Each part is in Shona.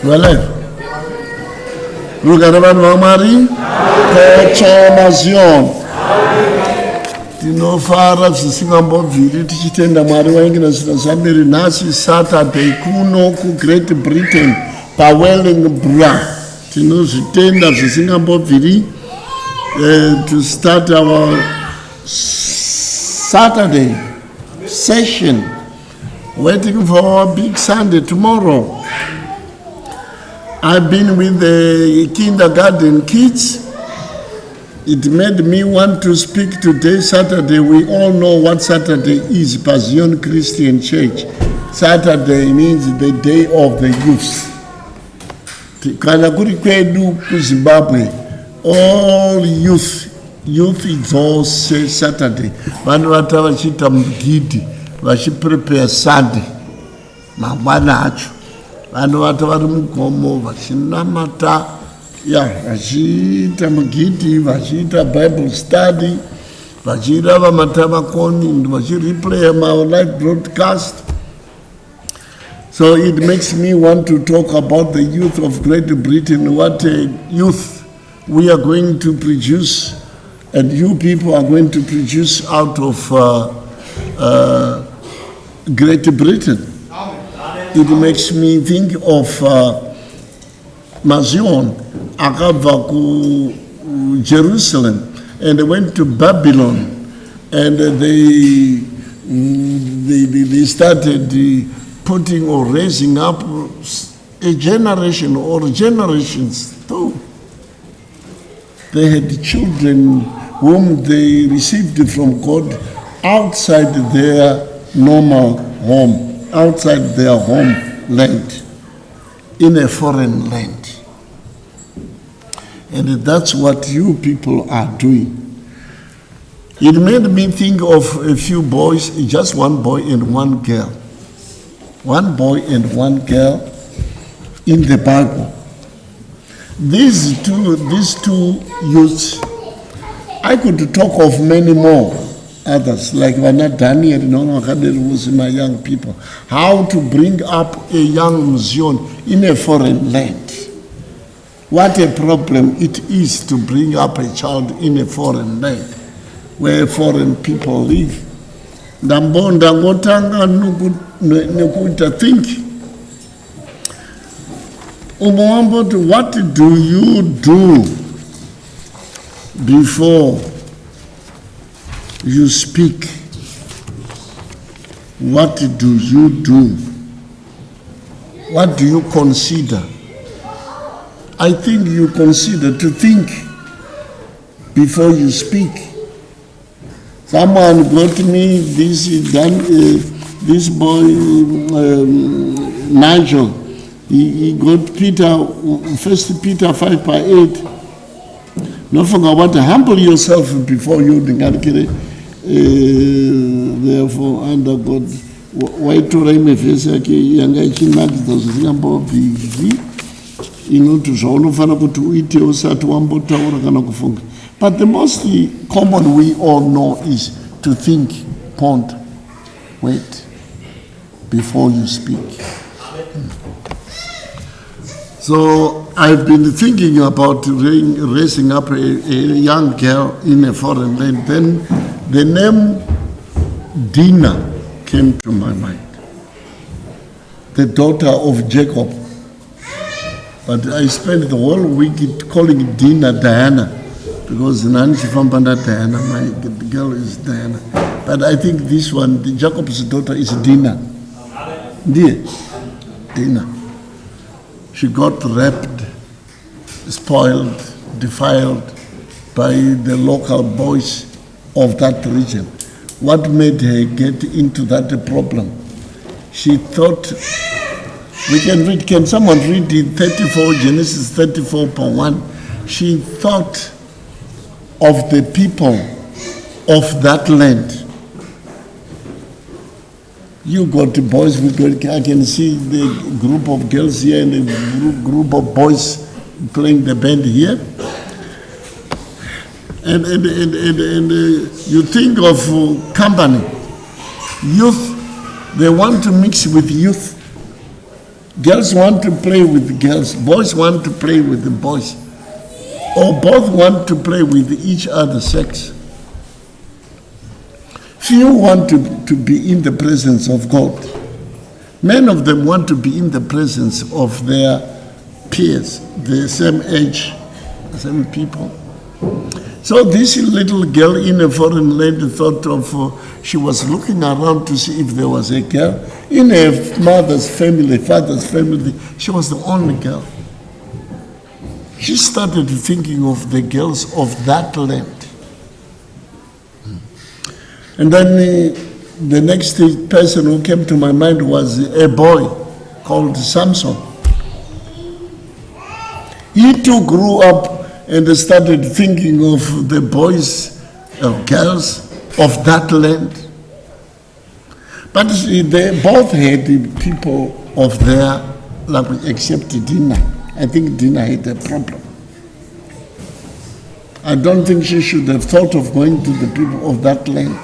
Voilà. Regardez-moi, Marie. Kochamazion. Tinofara zvisingambobviri tichitenda Mwari waingina zvinhu zvambiri nhasi Saturday kuno kuGreat Britain paWellingborough. Tinozvitenda zvisingambobviri to start our Saturday session, waiting for our big Sunday tomorrow. I've been with the kindergarten kids. It made me want to speak today, Saturday. We all know what Saturday is, Passion Christian Church. Saturday means the day of the youth. Kana kuri kwedu ku Zimbabwe, all youth is all Saturday. Vanhu vata vachita mugidhi, vachiprepare Sunday. Mangwana acho. Vanhu vata vari mugomo, vachinamata, vachiita mugidhi, vachiita Bible study, vachirava matamakoni, vachireplay our live broadcast. So it makes me want to talk about the youth of Great Britain, what youth we are going to produce, and you people are going to produce out of Great Britain. It makes me think of Mazion, akabva ku Jerusalem, and they went to Babylon, and they started putting or raising up a generation or generations too. They had children whom they received from God outside their normal home, outside their homeland, in a foreign land. And that's what you people are doing. It made me think of a few boys, just one boy and one girl. One boy and one girl in the Bible. These two youths, I could talk of many more others, like Vana Daniel, was my young people. How to bring up a young Muzion in a foreign land. What a problem it is to bring up a child in a foreign land, where foreign people live. Think. What do you do before you speak? What do you do? What do you consider? I think you consider to think before you speak. Someone got me this boy, Nigel. He got Peter, 1 Peter 5:8. Not forget what, humble yourself before you, therefore, under God. Why to write a face like younger child does but the most common we all know is to think, ponder, wait before you speak. So I've been thinking about raising up a young girl in a foreign land. Then the name Dinah came to my mind, the daughter of Jacob. But I spent the whole week calling Dinah Diana, because Diana, my girl is Diana. But I think this one, Jacob's daughter, is Dinah. Dinah. She got raped, spoiled, defiled by the local boys of that region. What made her get into that problem? She thought, we can read, can someone read in Genesis 34:1? She thought of the people of that land. You got the boys, I can see the group of girls here and the group of boys playing the band here. And you think of company. Youth, they want to mix with youth. Girls want to play with girls. Boys want to play with the boys. Or both want to play with each other sex. Few want to be in the presence of God. Many of them want to be in the presence of their peers, the same age, same people. So this little girl in a foreign land thought of, she was looking around to see if there was a girl. In her mother's family, father's family, she was the only girl. She started thinking of the girls of that land. And then the next person who came to my mind was a boy called Samson. He too grew up and started thinking of the boys, girls of that land. But they both had people of their language, except Dina. I think Dina had a problem. I don't think she should have thought of going to the people of that land.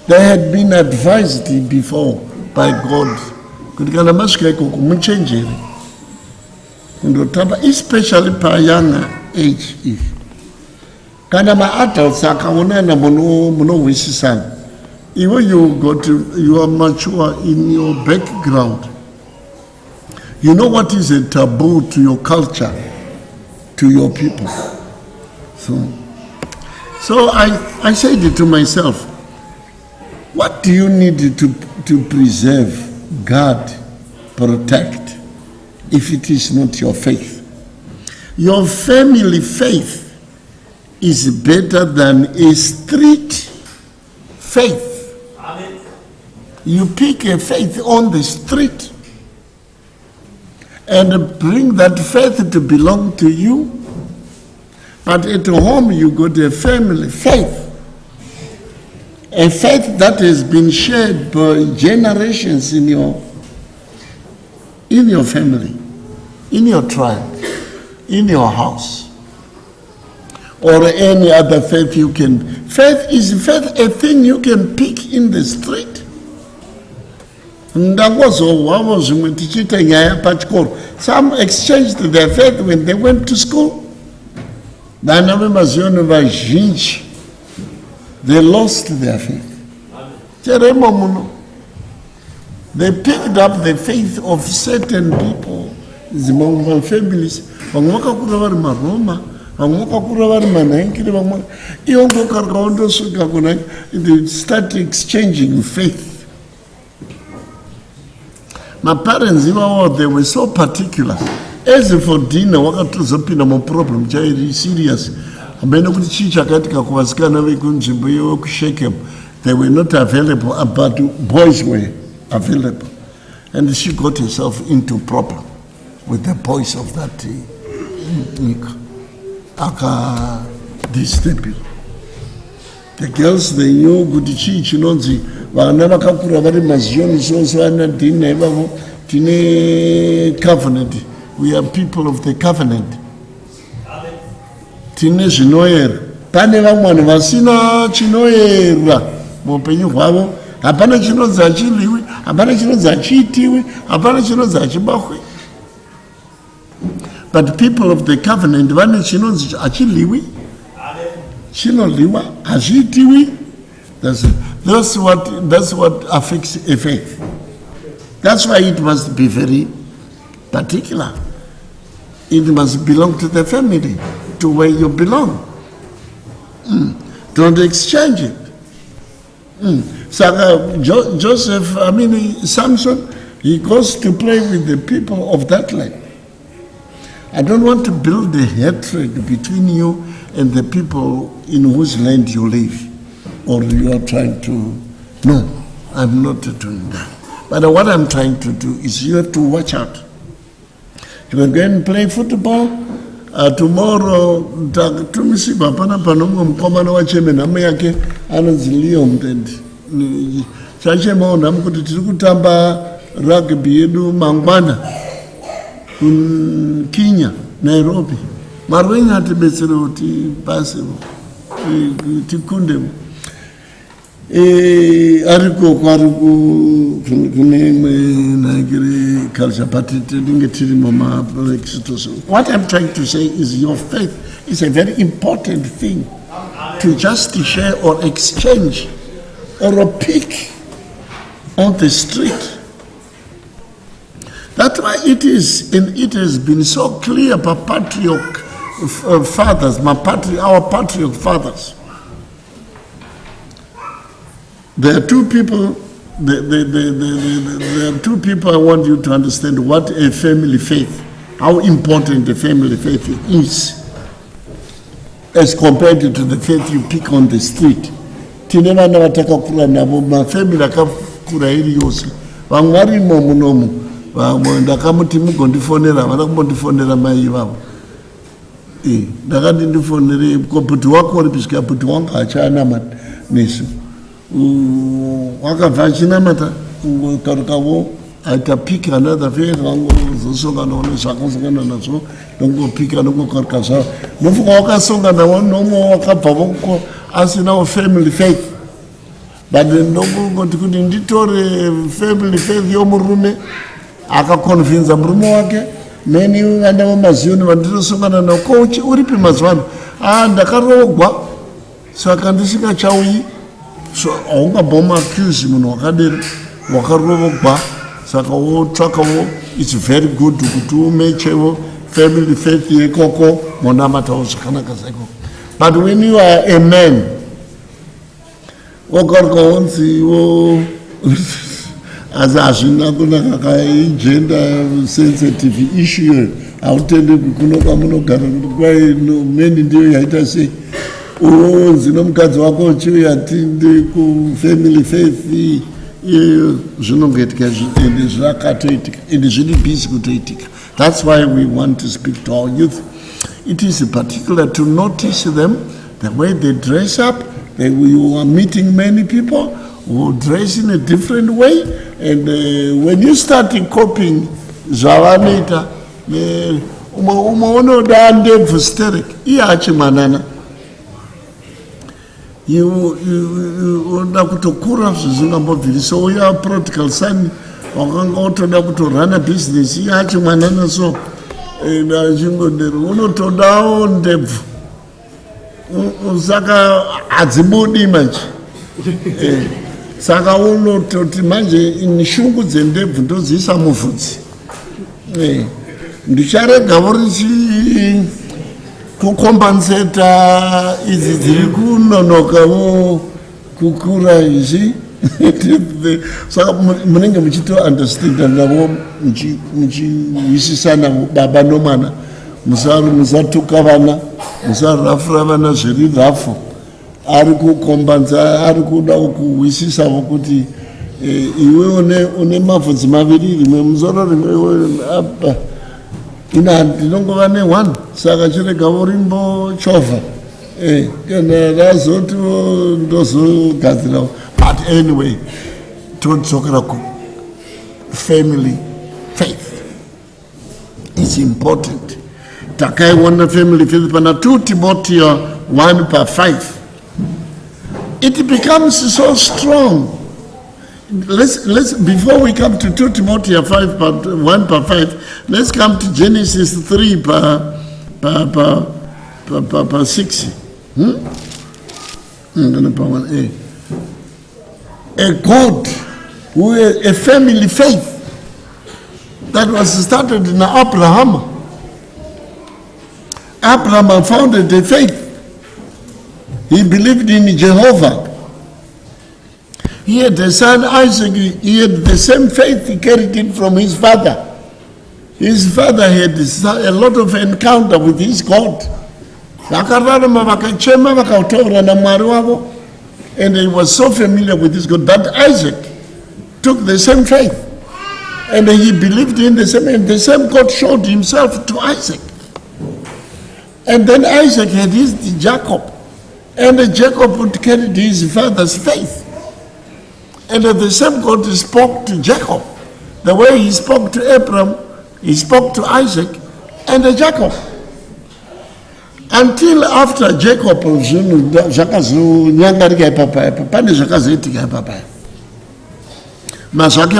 They had been advised before by God. Especially per younger age. Kana ma adults akaonana mono wisisana. Even you are mature in your background. You know what is a taboo to your culture, to your people. So I said it to myself, what do you need to preserve, guard, protect, if it is not your faith? Your family faith is better than a street faith. Amen. You pick a faith on the street and bring that faith to belong to you. But at home you got a family faith. A faith that has been shared by generations in your family, in your tribe, in your house, or any other faith you can. Faith is a thing you can pick in the street. Some exchanged their faith when they went to school. They lost their faith. They picked up the faith of certain people, among families. They start exchanging faith. My parents, they were so particular. As for dinner, more problem, very serious. They were not available, but boys were available. And she got herself into problem with the boys of that these people. The girls, they knew good teach, you know, covenant. We are people of the covenant. Teenage noyer. Paneva Vasina Chinoera. Mopenyu Havo. Abanachino Zachiliwi. Abanachino Zachitiwi. Abanachino Zachibahui. But people of the covenant, Vanachino Zachiliwi. Chino Liwa. Achitiwi. That's what affects a faith. That's why it must be very particular. It must belong to the family, to where you belong. Don't exchange it. So Samson, he goes to play with the people of that land. I don't want to build a hatred between you and the people in whose land you live, or you are trying to. No, I'm not doing that. But what I'm trying to do is you have to watch out. You are going to play football. Tomorrow, Kenya, Nairobi. ariko kune culture, but what I'm trying to say is your faith is a very important thing to just share or exchange or a pick on the street. That's why it is, and it has been so clear by patriarch fathers, our patriarch fathers. There are two people. There are two people I want you to understand what a family faith, how important the family faith is, as compared to the faith you pick on the street. Tine vana vatakakura navo mafamily akakura iri yose vamwe varimo munomu vamwe ndakamuti mugondifonera havana kumbondifonera mai ivavo ndakati ndifonere bhuti wako uri pisvika bhuti wangu hachaana nesu wakabva achinamata karukavo pick another faith vangozosongana nezvakasongana nazvo nongopika nongokaruka zvavo nofunga wakasongana nomwe wakabva asinawo family faith, but ndongoti kuti nditore family faith yomurume akakonvinza murume wake meni vana vamaziyoni vanditosongana navo ko uripi mazuva ano ndakarogwa saka ndisingachauyi. So haungabva accuse munhu wakadero wakarogwa saka wotsvakawo it's very good kuti umechewo family faith yekoko monamatawo zvakanaka saiko. But when you are a man, as hazvina kunaka gender sensitive issue hautendi kunoka munogara kuti kwai meni ndiyo yaita sei unonzi nomukadzi wako uchiuya tinde kufamily faith zvinongoitika ende zvakatoitika ende zviri busy kutoitika. That's why we want to speak to our youth. It is particular to notice them, the way they dress up. We are meeting many people who dress in a different way, and when you start copying Zawanita, umaona dande hysteric, iachi manana. You onda kutokura zvizingambobviri, so you are prodigal son, wakanga utoda kutorana business, iachi manana so. Unotodawo ndebvu saka hadzibudi manje saka unototi manje shungu dzendebvu ndodziisa muvhudzi ndicharega richi kukombenseta idzi dziri kunonokawo kukura izvi saka munenge muchito understand navo muchiwisisana baba nomwana musatuka vana musarafura vana zviri rafu ari kukombanza ari kuda kuwisisavo kuti iwe une mavhudzi maviri rimwe musoro rimwe apa ina ndinongova ne1 saka chiregavo rimbochovha kana razoti ndozogadzirawo. But anyway, todzokera ku family faith is important. Takaiona family faith pana 2 Timothy 1:5. It becomes so strong. Let's before we come to 2 Timothy 1:5, let's come to Genesis 3:6. A God, a family faith that was started in Abraham. Abraham founded a faith. He believed in Jehovah. He had a son Isaac. He had the same faith. He carried it from his father. His father had a lot of encounter with his God. And he was so familiar with his God that Isaac took the same faith. And he believed in the same, and the same God showed himself to Isaac. And then Isaac had his Jacob. And Jacob carried his father's faith. And the same God spoke to Jacob. The way he spoke to Abraham, he spoke to Isaac and Jacob. until after Jacob zvakazonyangarika ipapa pane zvakazoitika ipapa mazvake.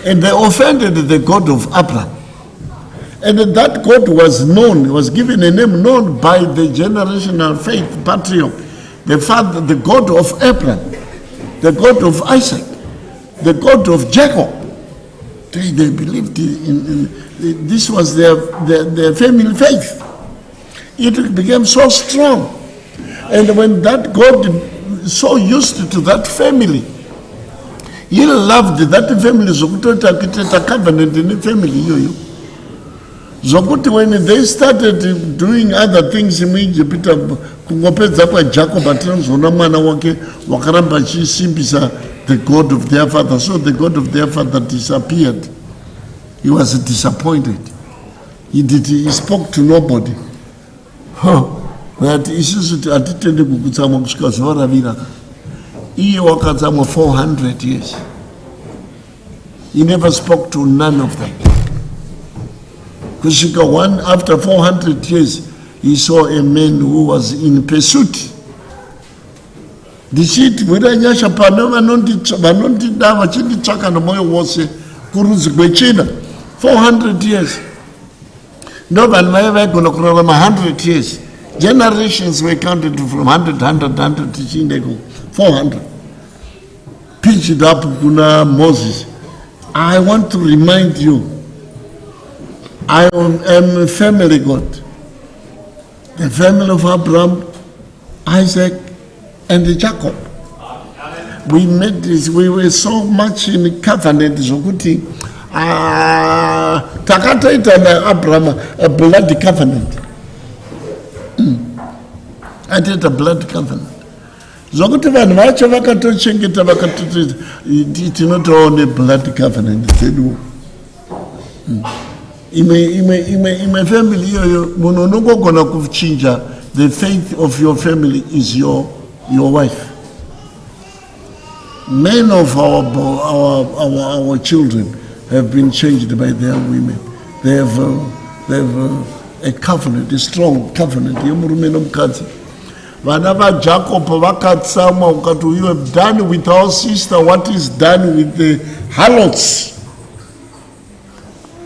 And they offended the God of Abraham. And that God was known, was given a name known by the generational faith patriarch, the father, the God of Abraham, the God of Isaac, the God of Jacob. They believed in this was their family faith. It became so strong. And when that God so used to that family, he loved that family. Zokutota covenant in the family. Zokuti when they started doing other things in Egypt, kungopedza kwa Jacob atinozona mwana wake wakaramba chisimbisa the God of their father. So the God of their father disappeared. He was disappointed. He spoke to nobody. That isusu atitende kukutsamwa kusvika zuva ravira. Iye wakatsamwa 400 years. He never spoke to none of them. After 400 years, he saw a man who was in pursuit. Ndichiti viranyasha pano vanondida vachinditsvaka nomoyo wose kurudzi kwechina 400 years. No vanhu vaiva vaigona kurarama 100 years. Generations were counted from 100 tichienda iko 400. Pitched up kuna Moses. I want to remind you, I am a family God. The family of Abraham, Isaac, and Jacob. We made this, we were so much in covenant. Zokuti, takataita na Abraham a blood covenant. I did a blood covenant. Zokuti vanhu vacho vakatochengeta vakatoti tinotoone blood covenant dzedu. Ime family iyoyo munhu unongogona kuchinja the faith of your family is your wife. Many of our children have been changed by their women. They have a covenant, a strong covenant. Yemurume nomukadzi. Vana vaJacob vakatsamwa ukati you have done with our sister what is done with the harlots.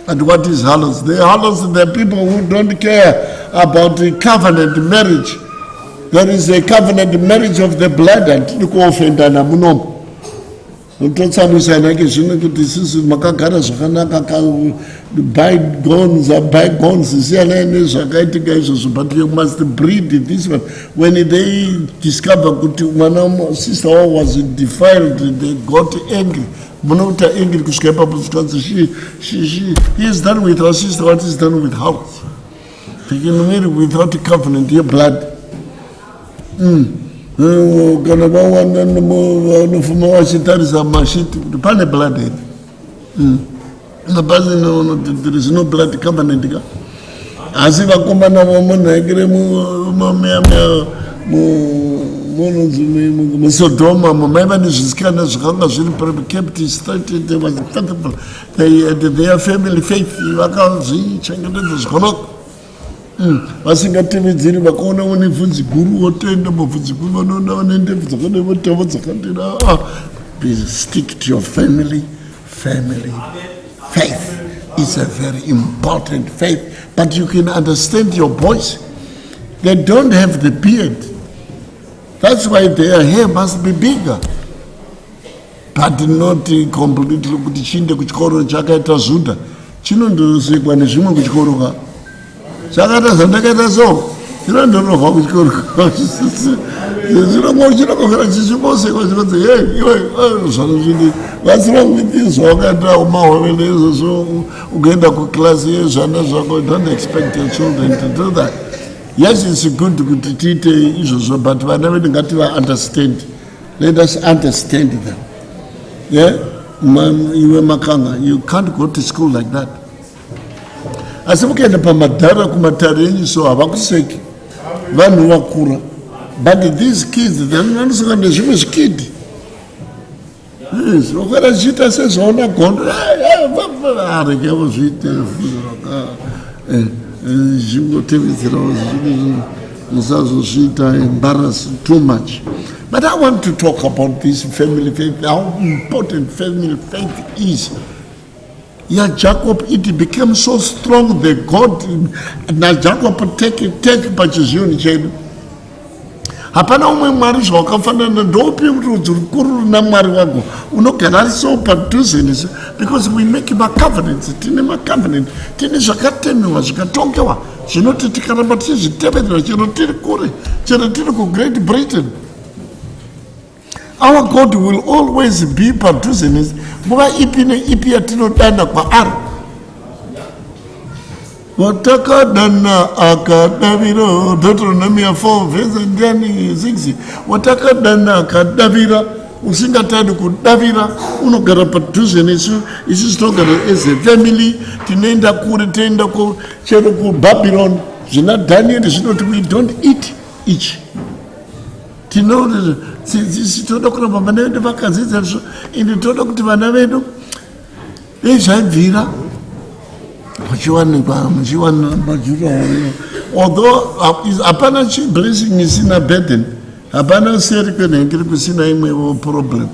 And what is harlots? The harlots are the people who don't care about the covenant marriage. There is a covenant marriage of the blood and tikuofendana munomu. Utotsanisana ke zvino kuti sisi makagara zvakanaka bygones siyana nezvakaitika izvozvo, but you must breed this one. When they discover kuti mwana sister was defiled, they got angry. Munota angry kusvika ipapo because he is done with our sister what is done with house. They can marry without a covenant, your blood. Kana vanofuma vachitarisa mashiti kuti pane blood here. There is no blood covenant. Asi vakomana vamunhaikire muSodoma maiva nezvisikana zvakanga zviri kept straight. They was faithful. They had their family faith. Vakazvichengetedza zvakanaka. Vasingatevedzeri vakaona une bvudzi guru wotoenda mubvudzi guru vanoona vane ndebvu dzakadai votavo dzakadai. Please stick to your family faith. It's a very important faith, but you can understand your boys. They don't have the beard. That's why their hair must be bigger, but not completely. Kuti chinde kuchikoro chakaita Zudha chinondosekwa nezvimwe kuchikoro ka chakaita zvandakaita so chinondorova kuchikoro chinongofira chichimosekwa chikonzi zvanozvidi. What's wrong with this? Wakaita umahove neizvozvo ukaenda kuklasi yezvana zvako. Don't expect your children to do that. Yes, it's good kuti tiite izvozvo, but vana vedu ngativa understand. Let us understand them. Yeah? Iwe makanga, you can't go to school like that. Asi mukaenda pamadhara kumatare enyu so havakuseki vanhu vakura. But these kids, vanosangana nezvimwe zvikidhi. Yes, wakada chiita sezvaona gondo. Arekevo zviite. zvingotevedzerawo musazozviita embarrass too much. But I want to talk about this family faith, how important family faith is. Yeah, Jacob, it became so strong that God, now Jacob take pachiziyoni chedu. Hapana umwe mwari zvakafanana ndopi rudzi rukuru namwari wako unogara so padhuze nesu, because we make covenants, tine macovenant, tine zvakatemewa zvikatongewa zvinoti tikaramba tichizvitevedzera chero tiri kure, chero tiri kuGreat Britain, our God will always be padhuze nesu nguva ipi neipi yatinodana kwaari. Watakadana akadavira, Deuteronomy 4 verse 6. Watakadana akadavira, usingatadi kudavira, unogara padhuze nesu, isusu tinogara as a family, tinoenda kure, tinoenda chero kuBabylon. Zvina Daniel zvinoti we don't eat each. Tinoda kuramba vana vedu vakadzidza izvo, ende toda kuti vana vedu vezvabvira although hapana blessing isina burden, hapana seri kwenhengeri kusina imwewo problem,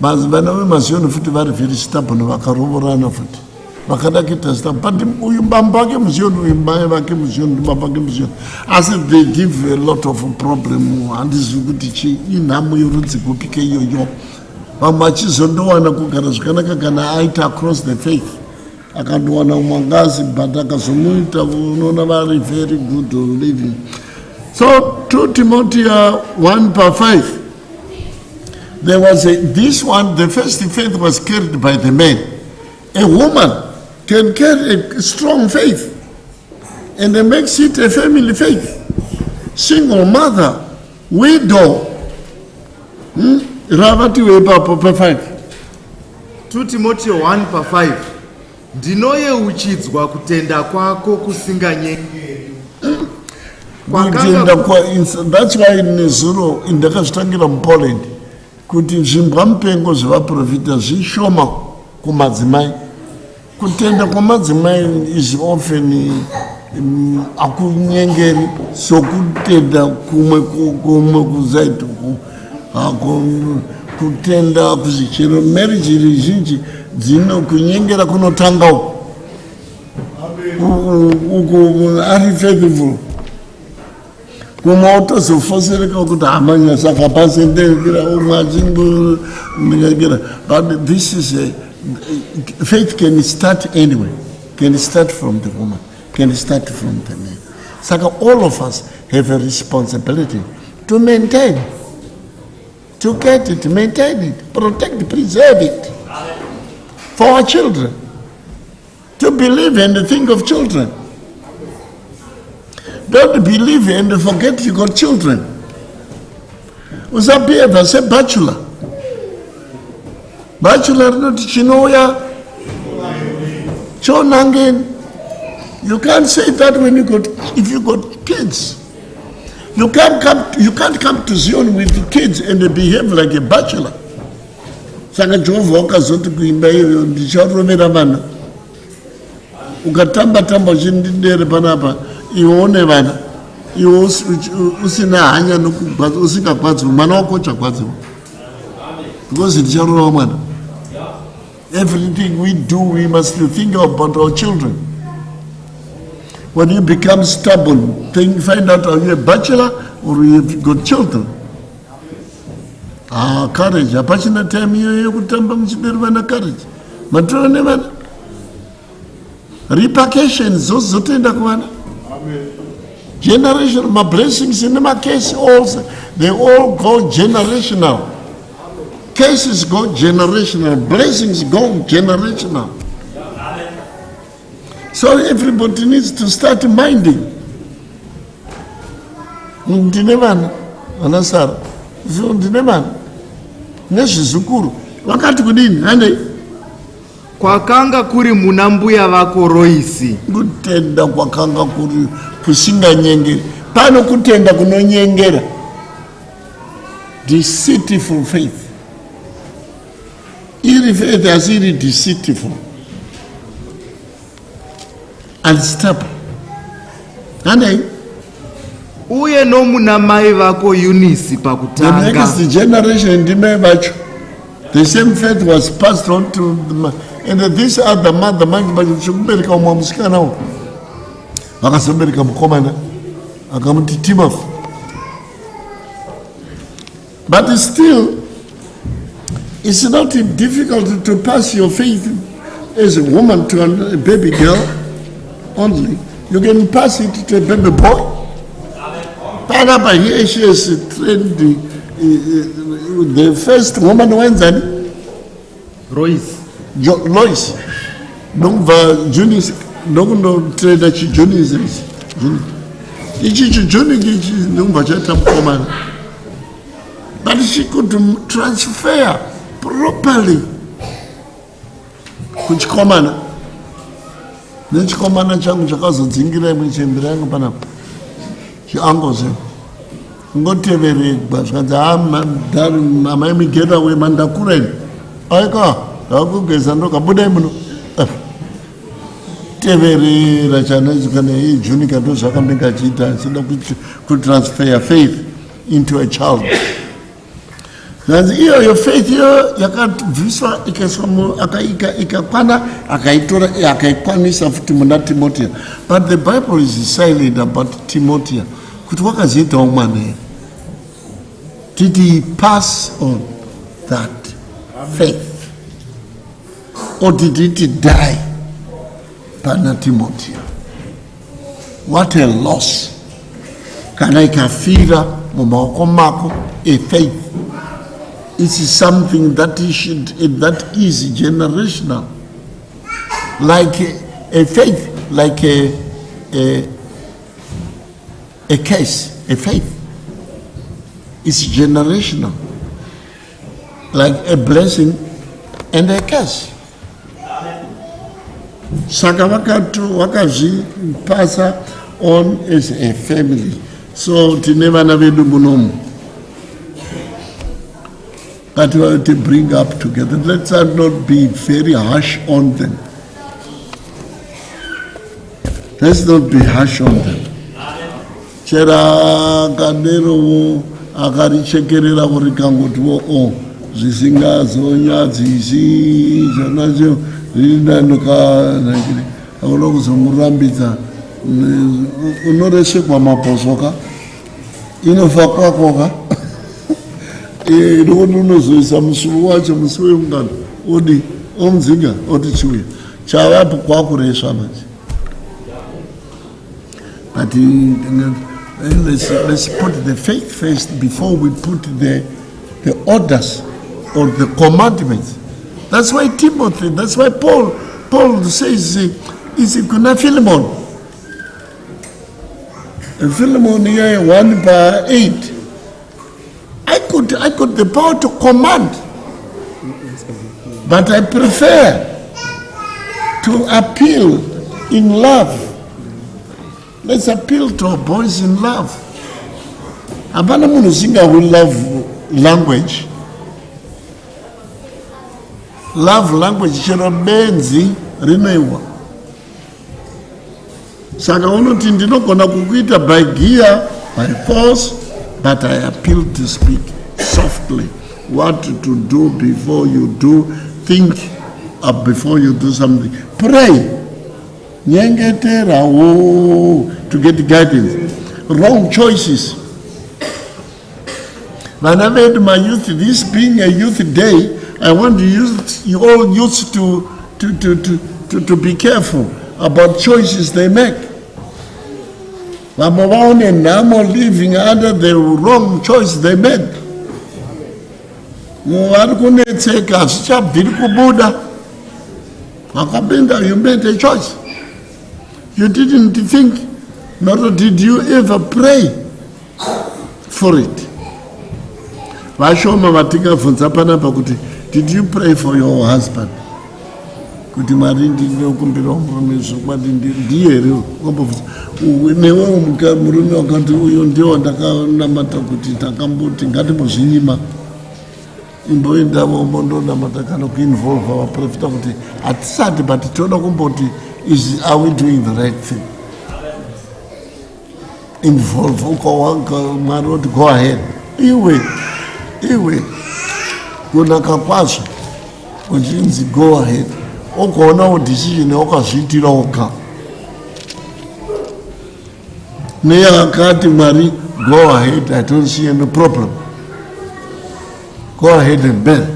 basi vana vemazioni futi vari very stubborn, vakarovorana futi vakada kuita stubborn, but uyu baba vake muzioni, uyu mai vake muzioni, baba vake muzioni, asi they give a lot of problem. Handizvi kuti chi inhamo yorudzi kupike iyoyo, vamwe vachizondowana kugara zvakanaka kana aita across the faith, akandowana umwangazi but akazomuita unoona vari very good living. So 2 Timothy 1:5, there was this one, the first faith was carried by the man. A woman can carry a strong faith and it makes it a family faith. Single mother, widow, ravati wepapo pa5. 2 Timothy 1:5, ndinoyeuchidzwa kutenda kwako kusinganyengeri. That's why nezuro ndakazvitangira muPoland kuti zvimbwa mupengo zvevaprofita zvishoma kumadzimai. Kutenda kwamadzimai is often akunyengeri sokutenda kumwe kuzaiti kutenda kuzvichero marriage zhinji dzino kunyengera kunotanga uku ari faithful kumwe utozofosereka kuti hamanya saka pasendekera umwe achingonyengera. But this is faith can start anywhere, can start from the woman, can start from the man. So all of us have a responsibility to maintain, to get it, maintain it, protect, preserve it for our children, to believe and think of children. Don't believe and forget you got children. Usapia say bachelor. Bachelor not chinoya chonangen. You can't say that when if you got kids. You can't come to Zion with the kids and behave like a bachelor. Saka Jehovah wakazoti kuimba hiyo ndicharomera vana. Ukatamba uchindindere panapa ione vana. Iwe usina hanya nokugwadza, usingagwadzi mwana wako chagwadziwa. Because ndicharova mwana. Everything we do, we must think about our children. When you become stubborn, find out are you a bachelor or you've got children. Courage. Apachina time you kutamba mchiberwana courage. Matora nevana. Repercussions zotenda kuwana. Generation, my blessings in my case also, they all go generational. Cases go generational, blessings go generational. So everybody needs to start minding. Ndinevana, anasara. Ndinevana. Nezvizukuru. Wakati kudini, hane. Kwakanga kuri munambuya vako Roisi. Kutenda kwakanga kuri kusinganyengera. Pano kutenda kunonyengera. Deceitful faith. Iri faith as iri deceitful. Unstable. And uye nomuna mai vako Eunice the pakutanga. next generation, the same faith was passed on to the man. And this other man, the man, but Shumberika Momskana, Akasamberika Mukomana, Akamuti Timothy. But still, it's not difficult to pass your faith as a woman to a baby girl only. You can pass it to a baby boy. Panapa here she has trained the first woman Wednesday, Royce. Lois. Nova Junis, no trader Junis. Ichi Junis, Nova Jetam woman. But she could transfer properly. Kuchikomana. Nechikomana changu chakazo dzingira muchembera yangu panapa. Chiangoze. Ngotevere bashkanza amai migera we mandakureni. Aika, ndakugeza ndokabuda muno. Tevere rachana zikane juni kato zvakambenga chiita sida could transfer faith into a child. Nanzi iyo faith hiyo yakabviswa ikakwana akaikwanisa futi muna Timothy. But the Bible is silent about Timothy. Kuti wakaziitawo mwana. Did he pass on that faith? Or did it die? Pana Timothy. What a loss. Kana ikafira mumaoko mako a faith. It is something that is generational. Like a faith, like a case, a faith. It's generational. Like a blessing and a curse. Saka wakazvipasa on as a family. So tinevana vedu munomu. That we have to bring up together. Let's not be very harsh on them. Let's not be harsh on them. Chera kadero akarichekerera kurikangoti o zvisingazonya dzisi zvanacho zvinanoka nakiri akuda kuzomurambidza unoresekwa maposoka inofa kwakoka ndokuti unozoisa musuru wacho musi weungano odi omudzinga oti chiuya chavapo kwakureswa manje. But let's put the faith first before we put the orders or the commandments. That's why Timothy, that's why Paul says, is it kuna Philemon? Philemon here 1:8. I could the power to command, but I prefer to appeal in love. Let's appeal to our boys in love. Abana munhu singa we love language. Love language chero benzi rinoiwa. Saka unoti ndinogona kukuita by gear, by force, but I appeal to speak softly. What to do before you do, think before you do something. Pray. Nyengetera to get guidance. Wrong choices. When I made my youth, this being a youth day, I want you all youth to be careful about choices they make. Vamavaone namo living under the wrong choice they made. Muvari kunetseka zvichabviri kubuda. Wakapinda, you made a choice. You didn't think, nor did you ever pray for it. Vashoma vatinga funza panapa kuti, did you pray for your husband? Kuti marindi ndinokumbira murume zvokwadi ndiye rero ngombofunza newe murume wakati uyo ndiwo ndakanamata kuti takamboti ngatimbozvinyima imboendavo mbondonamata kana kuinvolva vaprofita kuti hatisati but toda kumboti are we doing the right thing? involve mwari oti go ahead. Iwe kunaka kwazvo uchinzi go ahead, ukaona decision wakazviitira oga neyakati mwari go ahead, I don't see any problem, go ahead and burn.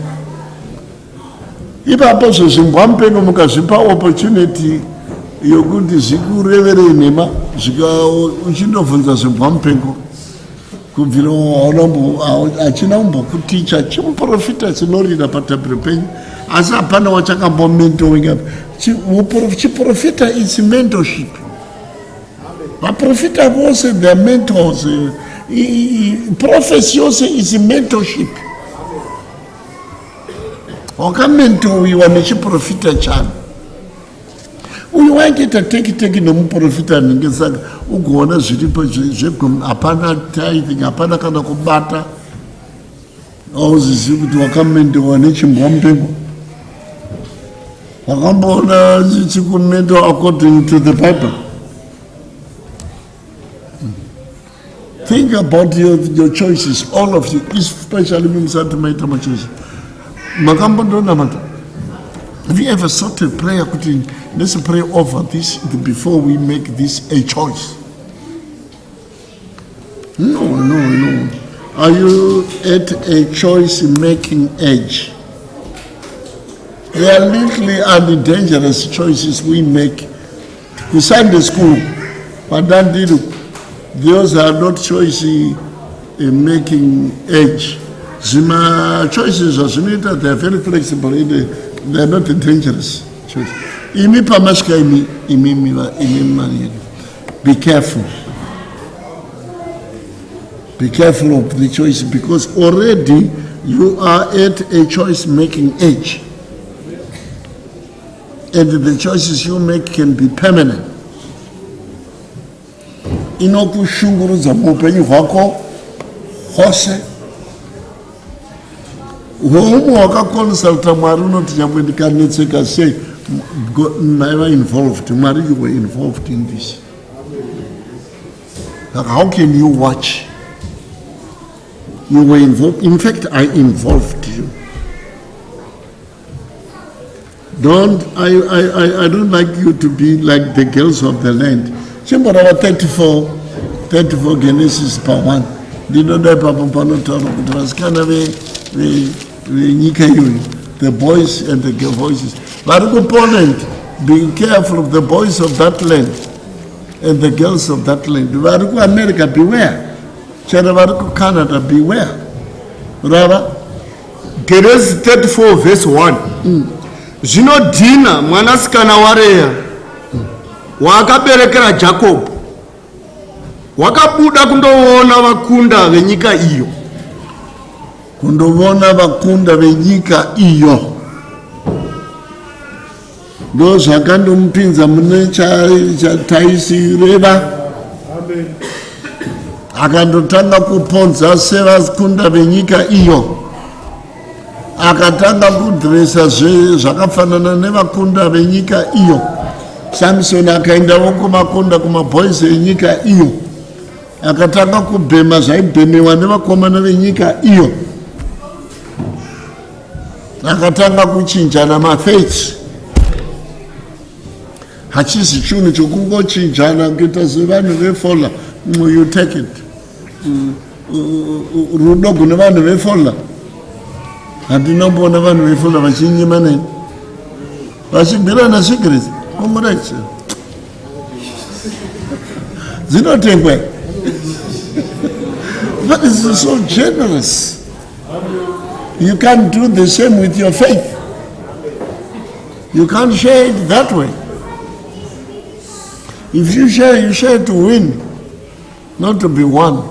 Ipapo zvimbwamupengo mukazvipa opportunity yokuti zvikurevere nhema uchindobvunza zvimbwamupengo kubvira hachina kumbokuticha chimuprofita chinorira patabhiro penyu, asi hapana wachakambomentoring up. Chiprofita is mentorship. Vaprofita vose they are mentors. Prophecy yose is mentorship. Wakamentoriwa nechiprofita chano. Uyu waingeta teki nomuprofita anenge saka ugoona zviripo zvegumi, hapana tithing, hapana kana kubata, auzizivi kuti wakamentorwa nechimbwamupengo. Wakamboona chikumentor according to the Bible. Think about your choices, all of you, especially musati maita machoices. Makambondona mata. Have you ever sought a prayer? Let's pray over this before we make this a choice. No. Are you at a choice-making age? There are literally and dangerous choices we make. In Sunday school, but those are not choice-making age. Zima choices are they are very flexible. They are not dangerous choices. Be careful. Be careful of the choice, because already you are at a choice-making age. And the choices you make can be permanent. Inokushungurudza muupenyu hwako hwose. Hwoumwe wakakonsulta Mwari unoti nyangwe ndikanetseka sei, maiva involved, Mwari you were involved in this. Like, how can you watch? You were involved. In fact, I involved you. I don't like you to be like the girls of the land. Chimborawa 34 Genesis per 1. Ndinoda ipapo panotaura kuti vasikana venyika iyoyo, the boys and the girl voices. Vari kuPoland, be careful of the boys of that land and the girls of that land. Vari kuAmerica, beware. Chero vari kuCanada, beware. Rava Genesis 34 verse 1. Zvino Dina mwanasikana waRea waakaberekera Jacob wakabuda kundoona vakunda venyika iyo. Kundoona vakunda venyika iyo. Ndo zvakandomupinza mune chataisireva. Amen. Akandotanga kuponza sevakunda venyika iyo. Akatanga kudresa zvakafanana nevakunda venyika iyo. Samson akaendawo kumakunda kumaboys enyika iyo. Akatanga kubhema zvaibhemewa nevakomana venyika iyo. Akatanga kuchinjana mafaiths. Hachisi chinhu chokungochinjana kuita sevanhu vefola. You take it. Rudo kune vanhu vefola. Handinombona vanhu vefola vachinyima neni. Vachibhirana secrets. Congrats. Dzinotengwa. That is so generous. You can't do the same with your faith. You can't share it that way. If you share to win, not to be won.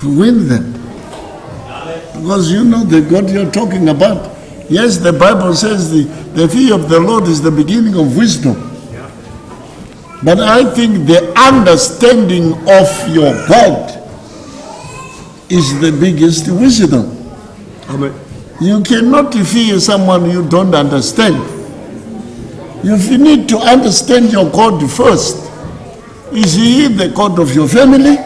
To win them. Because you know the God you're talking about. Yes, the Bible says the fear of the Lord is the beginning of wisdom. But I think the understanding of your God is the biggest wisdom. Amen. You cannot fear someone you don't understand. You need to understand your God first. Is he the God of your family?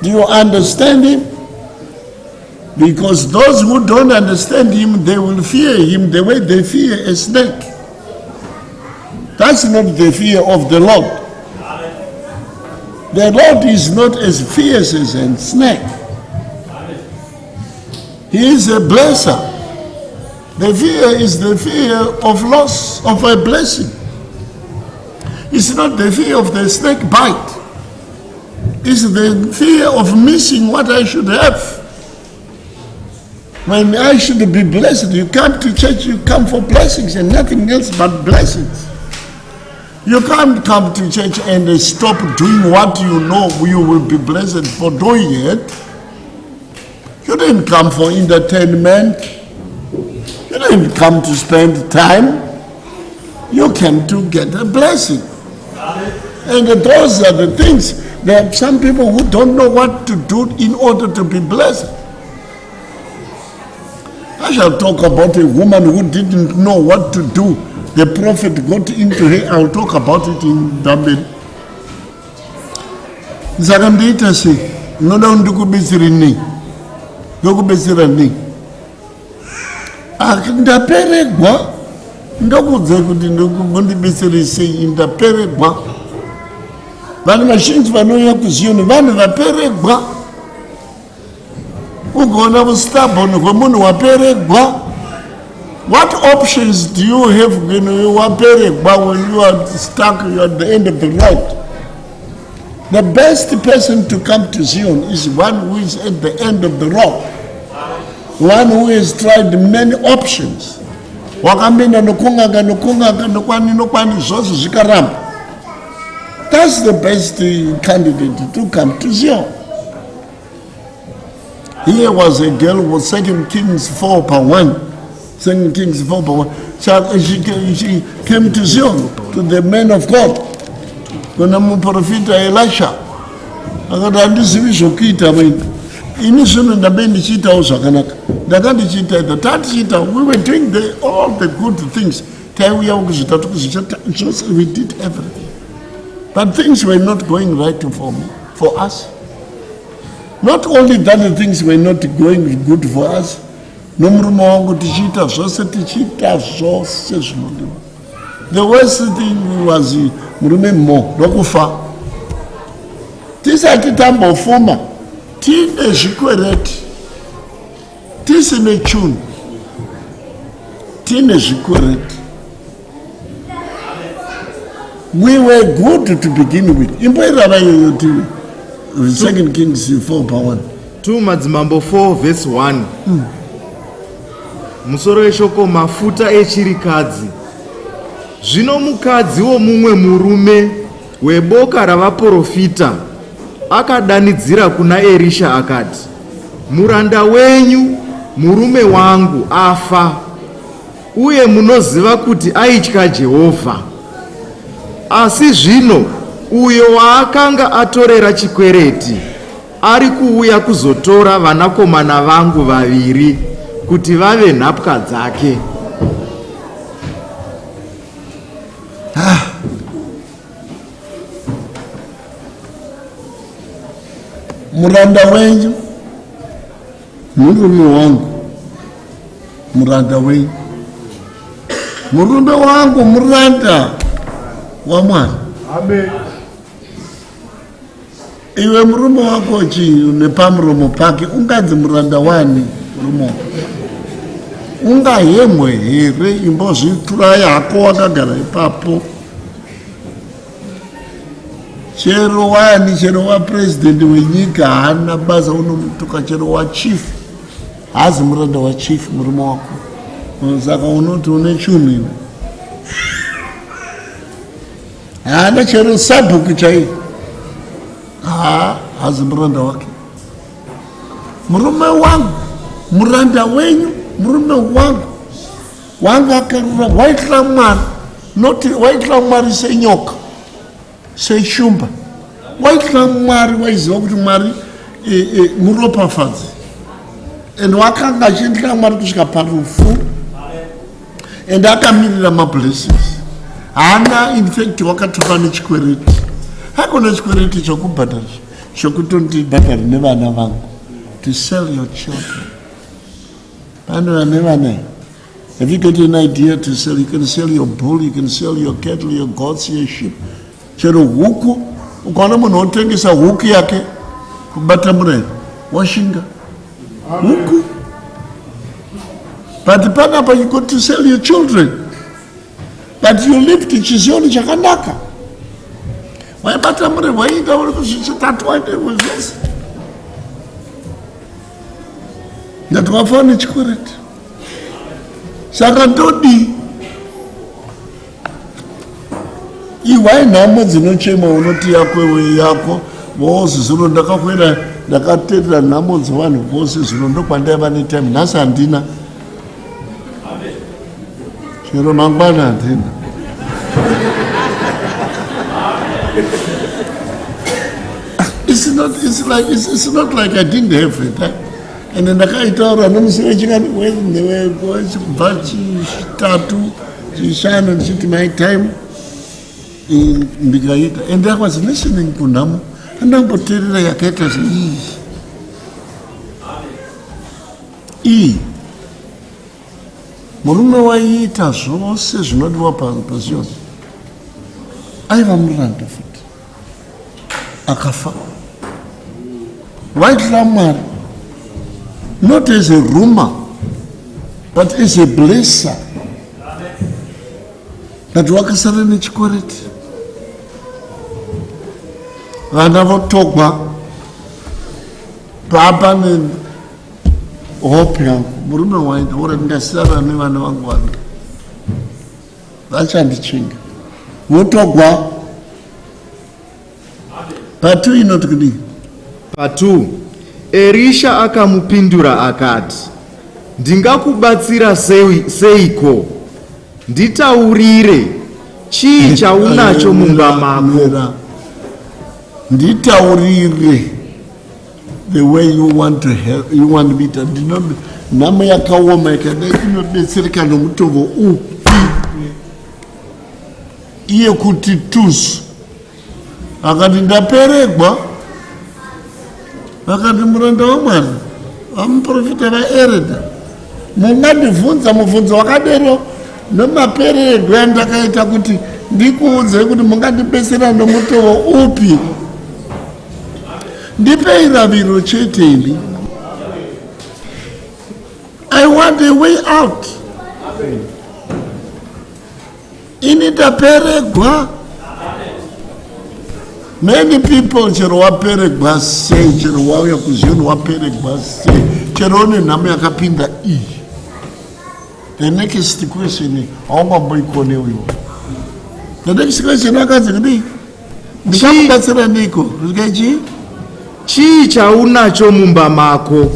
Do you understand him? Because those who don't understand him, they will fear him the way they fear a snake. That's not the fear of the Lord. The Lord is not as fierce as a snake. He is a blesser. The fear is the fear of loss of a blessing. It's not the fear of the snake bite. It's the fear of missing what I should have. When I should be blessed, you come to church, you come for blessings and nothing else but blessings. You can't come to church and stop doing what you know you will be blessed for doing it. You didn't come for entertainment. You didn't come to spend time. You came to get a blessing. And those are the things. There are some people who don't know what to do in order to be blessed. I shall talk about a woman who didn't know what to do. The prophet got into her. I'll talk about it in Dublin. Zakandiita se, noda ndikubetsera nei? Ndokubetsera nei? Ndaperegwa. Ndokudze kuti ndikubetsera sei ndaperegwa. Vanhu vazhinji vanouya kuZioni vanhu vaperegwa. Ugoona stubborn hwemunhu waperegwa. What options do you have when you are peregwa, when you are stuck, you are at the end of the road? The best person to come to Zion is one who is at the end of the road. One who has tried many options. Wakamenda nokunganga nokwani zvose zvikaramba. That's the best candidate to come to Zion. Here was a girl with 2 Kings 4:1. 2 Kings 4:1. She came to Zion, to the man of God. Kuna muprofita Elisha. Akati handizivi zvokuita maini. Ini zvino ndabe ndichiitawo zvakanaka. Ndakandichiita tatichiita. We were doing all the good things. Taiuya kuzvitatu kuzvichata. We did everything. But things were not going right for us. Not only that, the things were not going good for us. Nomurume wangu tichiita zvose zvinodiwa. The worst thing was murume nokufa. Tisati tambofuma tine zvikwereti, tisine chunu, tine zvikwereti. We were good to begin with. Imboirava yoyo tiwe. 2 Kings 4:1. 2 Madzimambo 4:1. Musoro weshoko mafuta echirikadzi. Zvino mukadzi womumwe murume weboka ravaprofita akadanidzira kuna Erisha akati, muranda wenyu murume wangu afa, uye munoziva kuti aitya Jehovha. Asi zvino uyo waakanga atorera chikwereti ari kuuya kuzotora vanakomana vangu vaviri kuti vave nhapwa dzake. Muranda wenyu murume wangu, muranda wenyu murume wangu, muranda wa Mwari. Amen. Iwe murume wako nepamuromo pake unganzi muranda wani murume wako? Ungahemwe here imbozvitura yako wakagara ipapo. Chero wani, chero wapresident wenyika haana basa unomutuka, chero wachief hazi muranda wachief murume wako. Saka unoti une chunu iwe. Haana chero sabhuku chaiyo. Hazi muranda wake. Murume wangu, muranda wenyu, murume wangu. Wanga akarura waitla Mwari, noti waitla Mwari senyoka, seshumba. Waitla Mwari waiziva kuti Mwari muropafadzi. And wakanga achiitla Mwari kusvika parufu. And akamirira mablessings. Haana in fact wakatopa nechikwereti. hakuna chikwereti chokubhadhara chokutondibhadhara nevana vangu. To sell your children. Have you got an idea to sell? You can sell your bull, you can sell your cattle, your goats, your sheep. Chero huku, ukaona munhu otengesa huku yake kubata mureza washinga huku. But panapa you got to sell your children. But you live chichizioni chakanaka. Waibata mureza waida uri kuzvichitatwa ndezvose. Ngati wafana chikwereti. Saka ndodi iwai nhamo dzinochema unoti yako vose zvino ndakakwira ndakateerera nhamo dzevanhu vose zvino ndokwandaiva netime. Nhasi handina, chero mangwana handina. It's not like I didn't have it. And ndakaitaura nomusi wechingani kubva chitatu chishanu ndichiti my time ndikaita. And I was listening kunhamo andamboteerera yakaita iyi murume waiita zvose zvinodiwa pasi yose aiva muranda futi akafa. Waitira Mwari not as a rumor, but as a blesser. That wakasara nechikwereti. Vana votogwa baba nehope yangu. Murume waida ura ndasara nevana vangu vana vachandichinga votogwa. Patu inoti kudii? Patu Elisha akamupindura akati, ndingakubatsira seiko? Nditaurire, chii chaunacho mumba mako? Nditaurire the way you want to help, you want me to. Nhamo yakaoma ikadai inodetsereka nomutovo upi? Iye kuti tusu akati ndaperegwa. Vakati muranda waMwari vamuprofita vaeredha mungandibvunza mubvunzo wakadero nemapererwo andakaita kuti ndikuudzei kuti mungandibetsera nomutovo upi? Ndipei raviro chete ini. I want a way out. Ini ndaperegwa. Many people chero waperegwa sei, chero wauya kuzioni waperegwa sei, chero one nhamo yakapinda iyi. The next question haungamboikone uyo. The next question akanzi kudii? Ndikakubatsira niko. Zvikachi? Chii chaunacho mumba mako?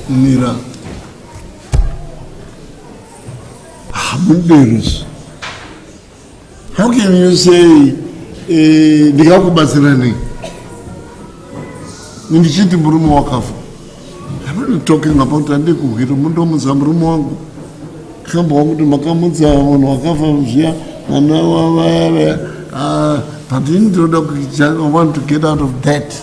Mira. Munderos. How can you say ndikakubatsira nei? Ndichiti murume wakafa. I'm not talking about andikuhira mundomudza murume wangu. Kamba wangu kuti makamudza munhu wakafa zviya mwana wavaya. But I want to get out of that.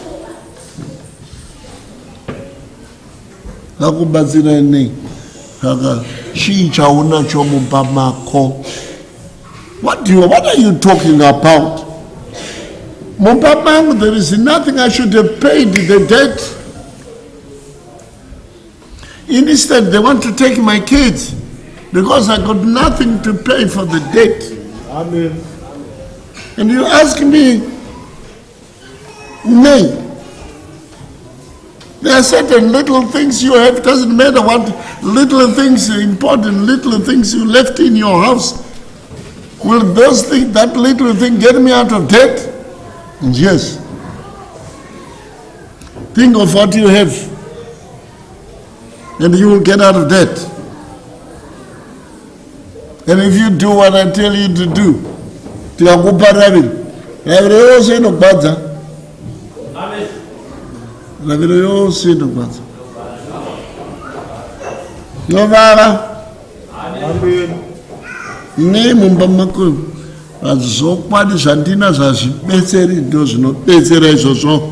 Ndakubatsira nei? Saka chii chaunacho mumba mako? What are you talking about? Mumba, there is nothing. I should have paid the debt. Instead, they want to take my kids because I got nothing to pay for the debt. Amen. And you ask me, nay. There are certain little things you have, doesn't matter what little things are important, little things you left in your house. Will those things, that little thing get me out of debt? Yes. Think of what you have, and you will get out of debt. And if you do what I tell you to do, tikakupa raviro yose inogwadza. Raviro yose inogwadza. Novava. Amen. Ne mumba mako Vazokwadi zvandina zvazvibetseri ndo zvinobetsera izvozvo.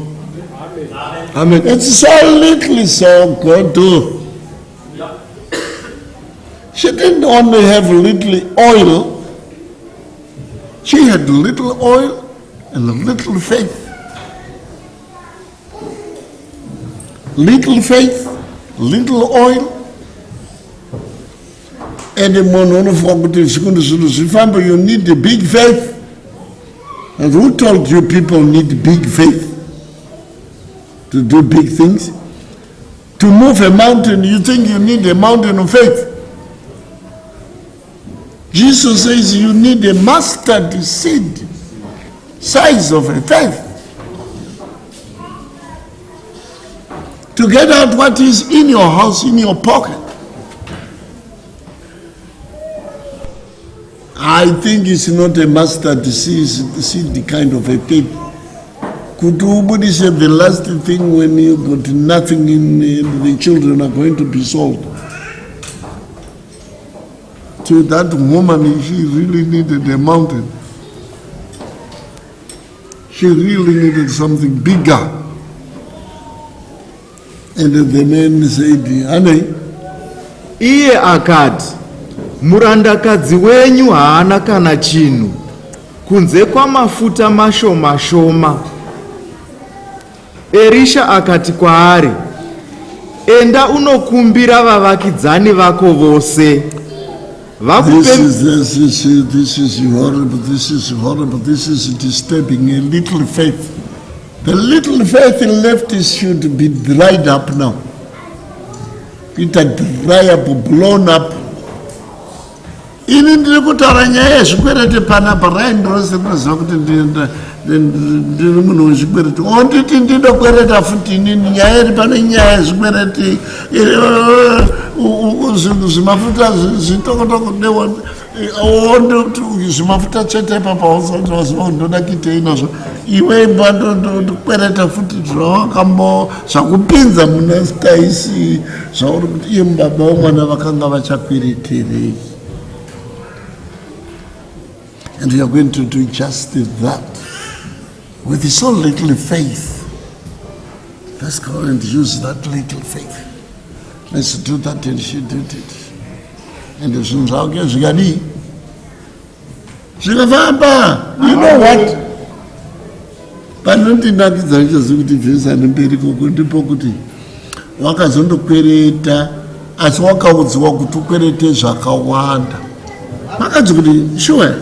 Amen. It's so little, so God do. She didn't only have little oil, she had little oil and little faith. Little faith, little oil, and the you need a big faith. And who told you people need big faith to do big things? To move a mountain, you think you need a mountain of faith. Jesus says you need a mustard seed size of a faith to get out what is in your house, in your pocket. I think it's not a mustard seed kind of a thing. Could somebody say the last thing when you got nothing in the children are going to be sold? So that woman, she really needed a mountain. She really needed something bigger. And the man said, honey, Iye akati, murandakadzi wenyu haana kana chinhu, kunze kwamafuta mashoma shoma. Erisha akati kwaari, enda unokumbira vavakidzani vako vose. This is horrible, this is disturbing. A little faith. The little faith left should be dried up now. It had dry up, blown up. Ini ndiri kutaura nyaya yezvikwereti panapa raindorosenoziva kuti ndiri munhu wezvikwereti onditi ndinokwereta futi inini nyaya iri pano nyaya yezvikwereti zvimafuta zvitokotoko zvimafuta chete papaoziva ndoda kuitei nazvo iwe bandokwereta futi zvakupinza muna staisi zvauri kuti iye mubaba womwana vakanga vachakwereterei. And we are going to do just that. With so little faith. Let's go and use that little faith. Let's do that, and she did it. And the sons are again, Zigadi. Zigafamba, you know what? Panoti nakidzanisha zikuti vhesi anemberi kokuti wakazondokwereta asi wakaudziwa kuti ukwerete zvakawanda. Makadzi kuti sure.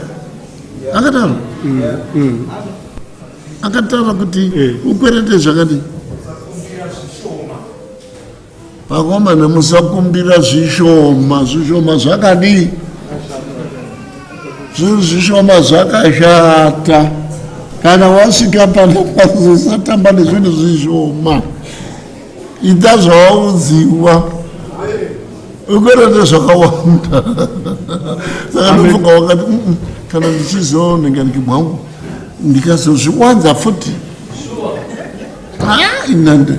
Akataura kuti ukwerete zvakati vakomana musakumbira zvishoma zvakadii zvishoma zvakashata kana wasvika panopazosatamba nezvinhu zvishoma ita zvawaudziwa ukwerete zvakawanda saka ndofunga wakati kana ndichizoonenga ndikimwangu ndikazozviwanza futi inanda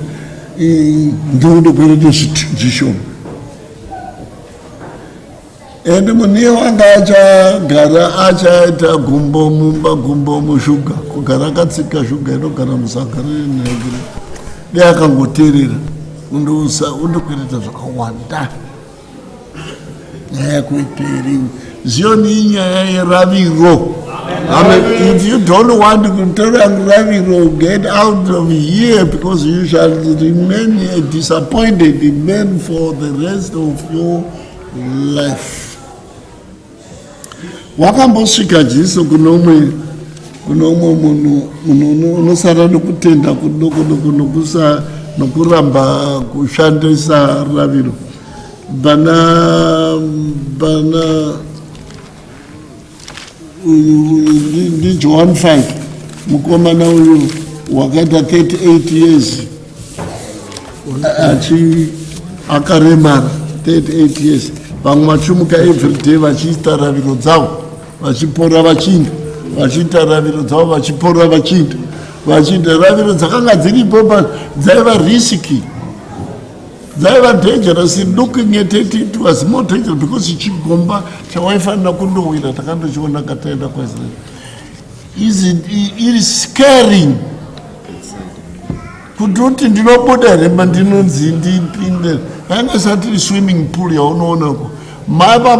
ndinodokwerete zvishoma ende munhu wanga achagara achaita gumbo mumba gumbo mushuga kugara akatsika shuga inogara musagarire negre de akangoteerera undokwereta zvakawanda nyaya kuiperi zioni inyaya yeraviro. If you don't want to tell raviro, get out of here because you shall remain a disappointed man for the rest of your life. Wakambosvika Jesu kunomwe munhu unosara nokutenda kudoko nokuramba kushandisa raviro. Bana ndi John 5 mukomana uyu wakaita 38 years akaremara 38 years vamwe vachimuka everyday vachiita raviro dzavo vachipora vachinda vachiita raviro dzavo vachipora vachinda vachiita raviro dzakanga dziripo dzaiva risky dzaiva dangerous. Looking at it was more dangerous because chigomba chawaifanira kundowira takandochiona kataenda kwaIsrael It is scaring. Kutoti ndinobuda remba ndinonzi ndipinde. Hanga sati swimming pool yaunoona ko. Mava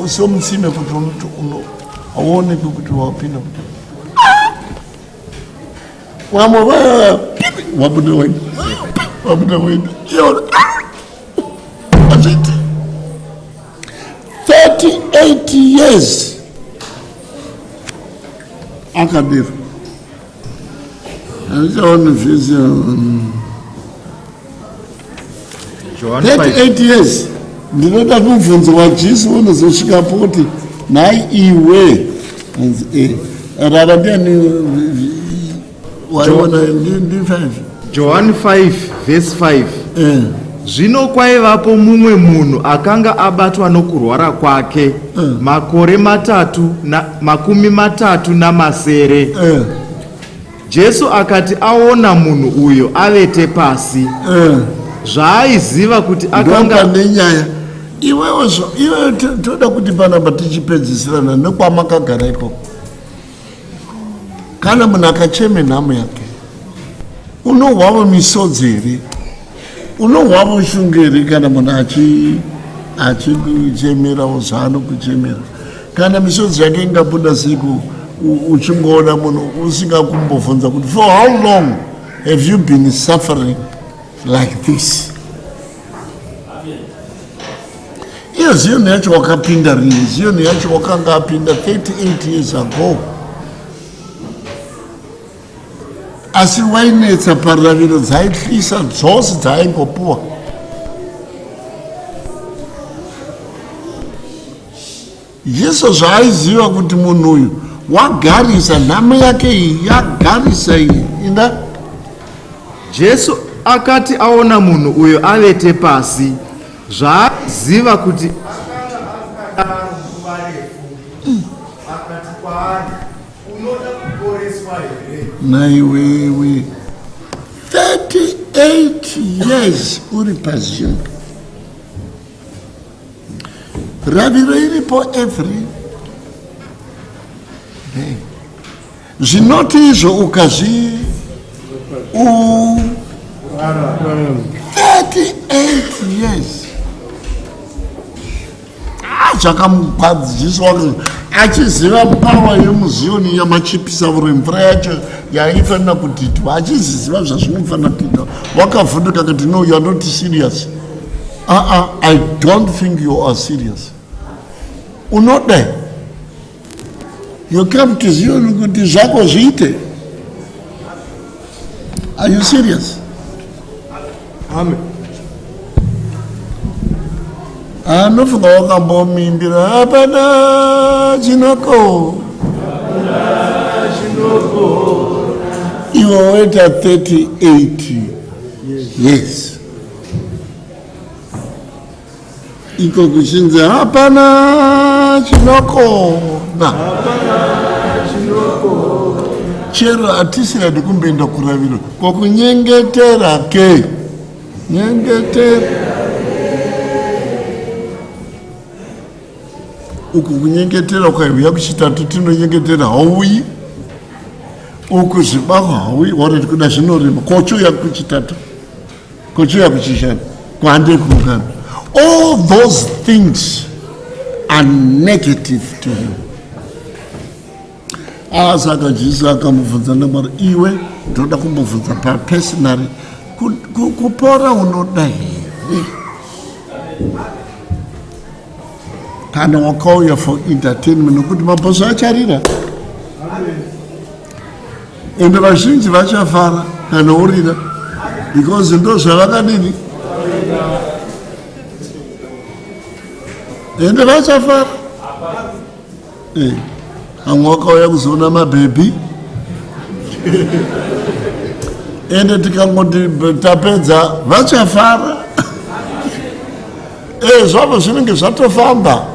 somutsime kuti aone kuti wapinda. Wabuda wenda. 38 years. Akadira. Achaona vhisi 38 years. Ndinoda kubvunza waJesu unozosvika poti nhai iwe rara ndiani waiona ndi 5 John 5 verse 5. Zvino kwaivapo mumwe munhu akanga abatwa nokurwara kwake makore 37. Jesu akati aona munhu uyo avete pasi, zvaaiziva kuti akanga nenyaya iwewe toda kuti panapa tichipedzisirana nekwamakagara ikoko. Kana munhu akacheme nhamo yake, unohwavo misodzi here? Unohwavo shungu here kana munhu achikuchemerawo zvaanokuchemera? Kana misodzi yake ingabuda siku uchingoona munhu usingakumbobvunza kuti for how long have you been suffering like this? Iyo ziyoni yacho wakapinda rini? Ziyoni yacho wakanga apinda 38 years ago. Asi wainetsa paraviro dzaityisa dzose dzaaingopuwa. Jesu zvaaiziva kuti munhu uyu wagarisa nhamo yake iyi yagarisa iyi inda. Jesu akati aona munhu uyo avete pasi, zvaaiziva kuti akati kwaari, unoda kuporeswa here? Naiwewe 38 years uri paziyoni. Raviro iripo every day. Zvinoti izvo ukazvi 38 years. Zvakamukwadziswa achiziva pawa yemuziyoni yamachipisa uri mvura yacho yaifanira kudhidhwa, achiziva zvazvinofanira kuitwa. Wakavhunduka kuti no, you are not serious. I don't think you are serious. Unoda you come to Zion kuti zvako zviite. Are you serious? Amen. Anofunga wakambomimbira hapana chinoko. Iwe waita 38 years. Iko kuchinzi hapana chinoko na chero hatisingadi kumboenda kuraviro kwakunyengetera ke nyengetera uku kunyengetera ukaiuya kuchitatu tinonyengetera hauyi uku zvibako hauyi warati kuda zvinorema kochuya kuchitatu kochuya kuchishanu kwande kungana. All those things are negative to him. Saka Jesu akamubvunza namwari, iwe ndoda kumbobvunza personally kupora unoda here? Kana wakauya for entertainment nokuti mabhoso acharira ende vazhinji vachafara kana urira because ndo zvavakadini ende vachafara. Amwe wakauya kuzoona mabhebhi ende tikangoti tapedza vachafara. Zvavo zvinenge zvatofamba.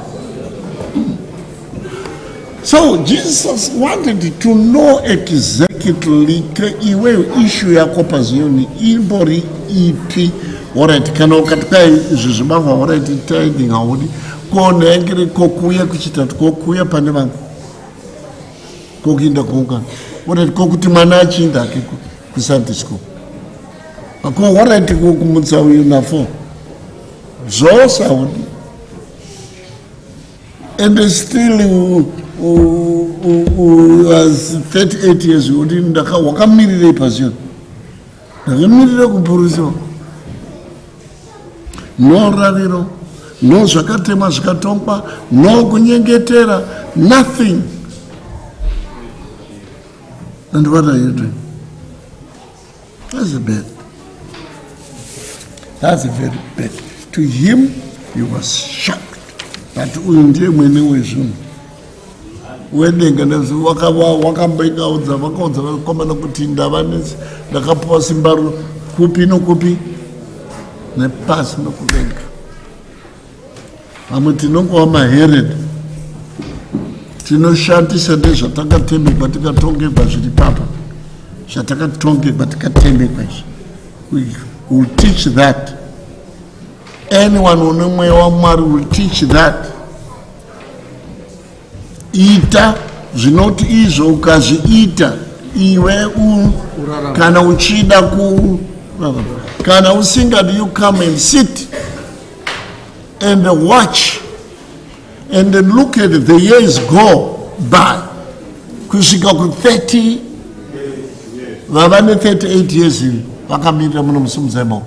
So Jesus wanted to know exactly iwe issue yako paziyoni imbori ipi. Alright, kana ukatika izvi zvibava alright tithing haudi konengere kokuya kuchitatu kokuya pane vanhu kokuinda kuungana. Warati kokuti mwana achinda hake kusunday school. Ako warati kumutsa uyu na4. Zvose haudi. And still was 38 years old. Wakamirire passion. Ndakamirira kupurisiwa. No rariro, no zvakatema zvikatongwa, no kunyengetera, nothing. And what are you doing? That's bad. That's very bad. To him, he was shocked. But uyu ndiye mwene wezvinhu. Wedenga wakamboikaudza vakaudza vakomana kuti ndakapiwa simba kupi nokupi nepasi nokudenga. Vamwe tinongova maherod, tinoshandisa ndezvatakatembekwa tikatongekwa zviri papa, zvatakatongekwa tikatembekwa izvi. We will teach that. Anyone une mweya waMwari will teach that. Ita zvinoti izvo ukazviita iwe kana uchida kana usingadi, you come and sit and watch and look at the years go by kusvika ku30 vavane 38 years vakamirira muno musimudzai maoko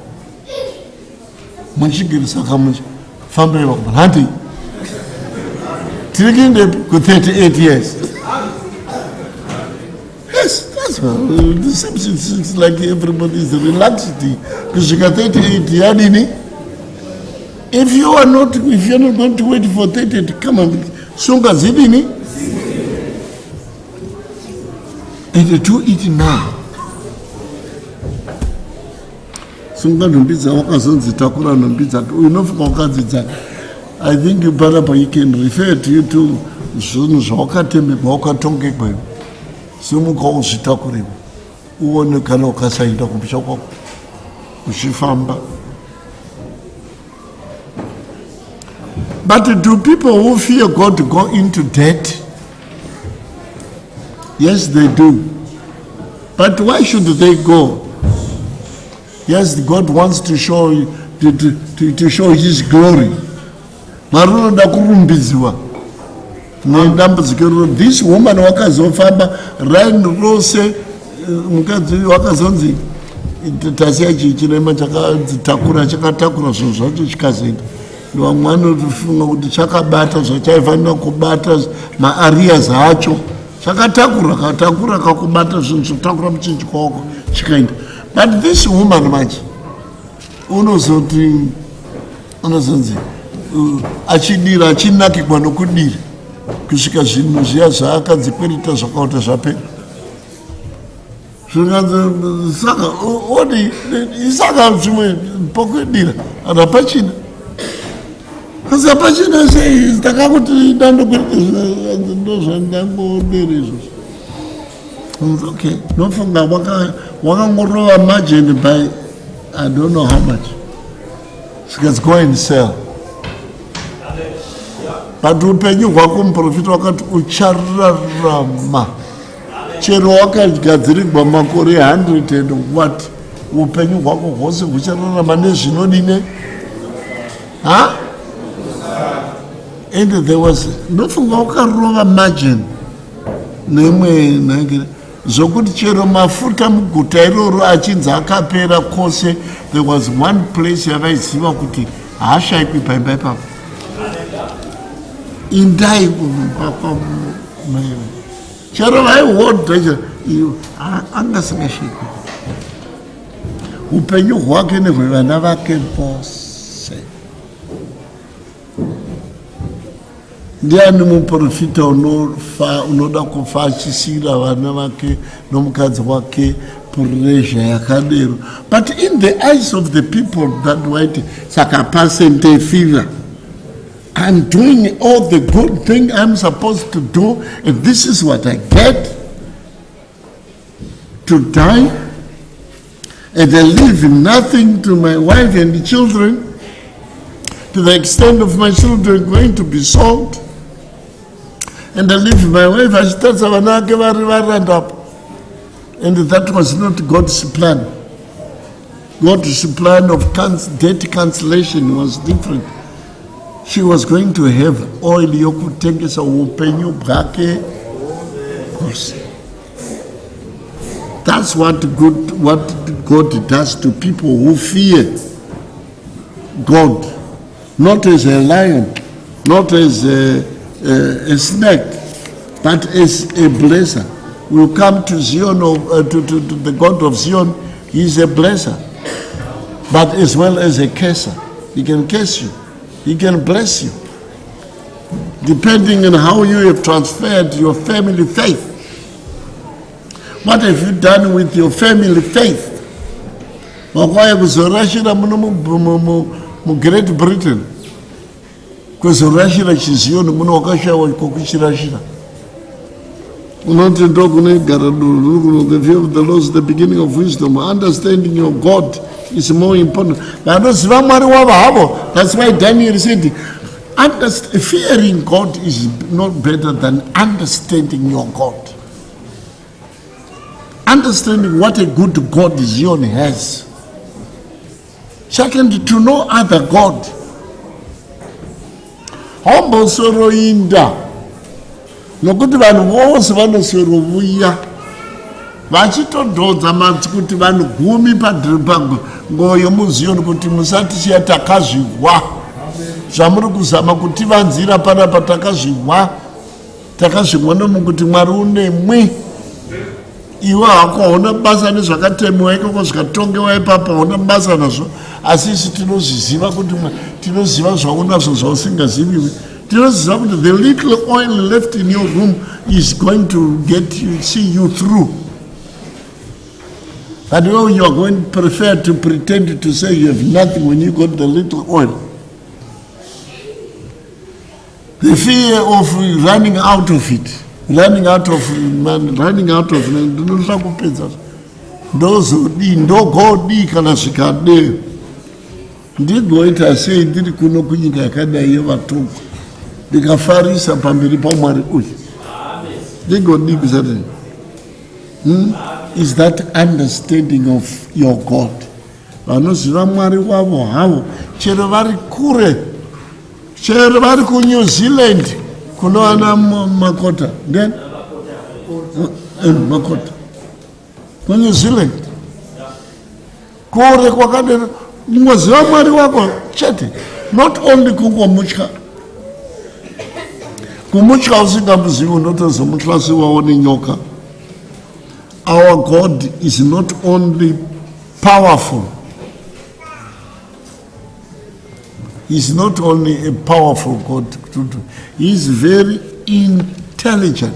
muchigirisa kamuchi fambai vakubva handi tiri kuende ku38 years. Yes, that's well. It's like everybody is relaxed kusvika 38 yadini. If you're not going to wait for 30 to come and sunga zidini, and do it now. Sunga nombidza wakazonzi takura nombidza unofuka wakadzidza. I think you can refer to zvinhu zvawakatembekwa wakatongekwa simuka uzvitakurira uone kana ukasaenda kupisha kwako uchifamba. But do people who fear God go into debt? Yes, they do. But why should they go? Yes, God wants to show to show His glory. Marunoda kurumbidziwa nedambudziko. This woman wakazofamba rain rose mukadzi wakazonzi tasiya chirema chakadzitakura chakatakura zvinhu zvacho chikazoenda. Vamwe vanofunga kuti chakabata zvachaifanira kubata maarias acho chakatakura kakubata zvinhu zvotakura muchinji kwako chikaenda. But this woman manje unozonzi achidira achinakirwa nokudira kusvika zvinhu zviya zvaakadzikwereta zvakaota zvapera. Saka odi isaka zvimwe pokudira ana pachina kasi apachina sei takakuti dandokwereta ndozvandangodera izvozvo. Okay, nofunga wakangorova margin by I don't know how much. So let's go and sell. But upenyu hwako muprofita wakati uchararama chero wakagadzirirwa makore 100 and what, upenyu hwako hwose huchararama nezvinodine. And there was nofunga wakarova margin nemwe nangire zvokuti chero mafuta muguta iroro achinzi akapera kwose. There was one place yavaiziva kuti haashaikwi paimba ipapo. Indai chero vaihodha angasingashikwi. Upenyu hwake nehwevana vake vose. Ndiani muprofita unoda kufa achisira vana vake nomukadzi wake pressure yakadero? But in the eyes of the people that white saka pasente fever, I'm doing all the good thing I'm supposed to do, and this is what I get to die, and I leave nothing to my wife and the children, to the extent of my children going to be sold. and I leave my wife achitadza vana vake varanda apo. And that was not God's plan. God's plan of debt cancellation was different. She was going to have oil yokutengesa upenyu bwake. That's what God does to people who fear God, not as a lion, not as a snake, but as a blesser. We'll come to Zion, to the God of Zion. He is a blesser, but as well as a curser. He can curse you, he can bless you, depending on how you have transferred your family faith. What have you done with your family faith? Wakwaya kuzorashira mu Great Britain, kuzorashira chizioni muno wakashawa kokuchirashira. Unoti ndo kunegara duru, the fear of the Lord is the beginning of wisdom. Understanding your God is more important. That's why Daniel said, fearing God is not better than understanding your God. Understanding what a good God Zion has. Second, to know other God. Humble sorrow inda. Nokuti vanhu vose vanoswero vuya vachitodhodza matsi kuti vanhu 10 pangoyo yemuziyoni kuti musatichiya takazvihwa zvamuri kuzama kutivanzira panapa takazvihwa nomukuti Mwari unemwe. Iwe hako basa nezvakatemiwa ikoko zvikatongewa ipapo hauna basa nazvo, asi isi tinozviziva kuti tinoziva zvaunazvo zvausingaziviwi. The little oil left in your room is going to see you through. But you are going to prefer to pretend to say you have nothing when you got the little oil. The fear of running out of it, running out of money, running out of ndogodi kana zvikade ndigoita sei ndiri kuno kunyika yakadai yevatongo ndikafarisa pamberi paMwari uyu ndigodiki zvadai. Is that understanding of your God. Vanoziva Mwari wavo havo chero vari kure, chero vari kuNew Zealand kunowana makota then makota kuNew Zealand kure kwakadero unoziva Mwari wako chete, not only kungomutya kumutya usingamuzivi unotozomuhlasiwawo nenyoka. Our God is not only powerful, He's not only a powerful God, He is very intelligent.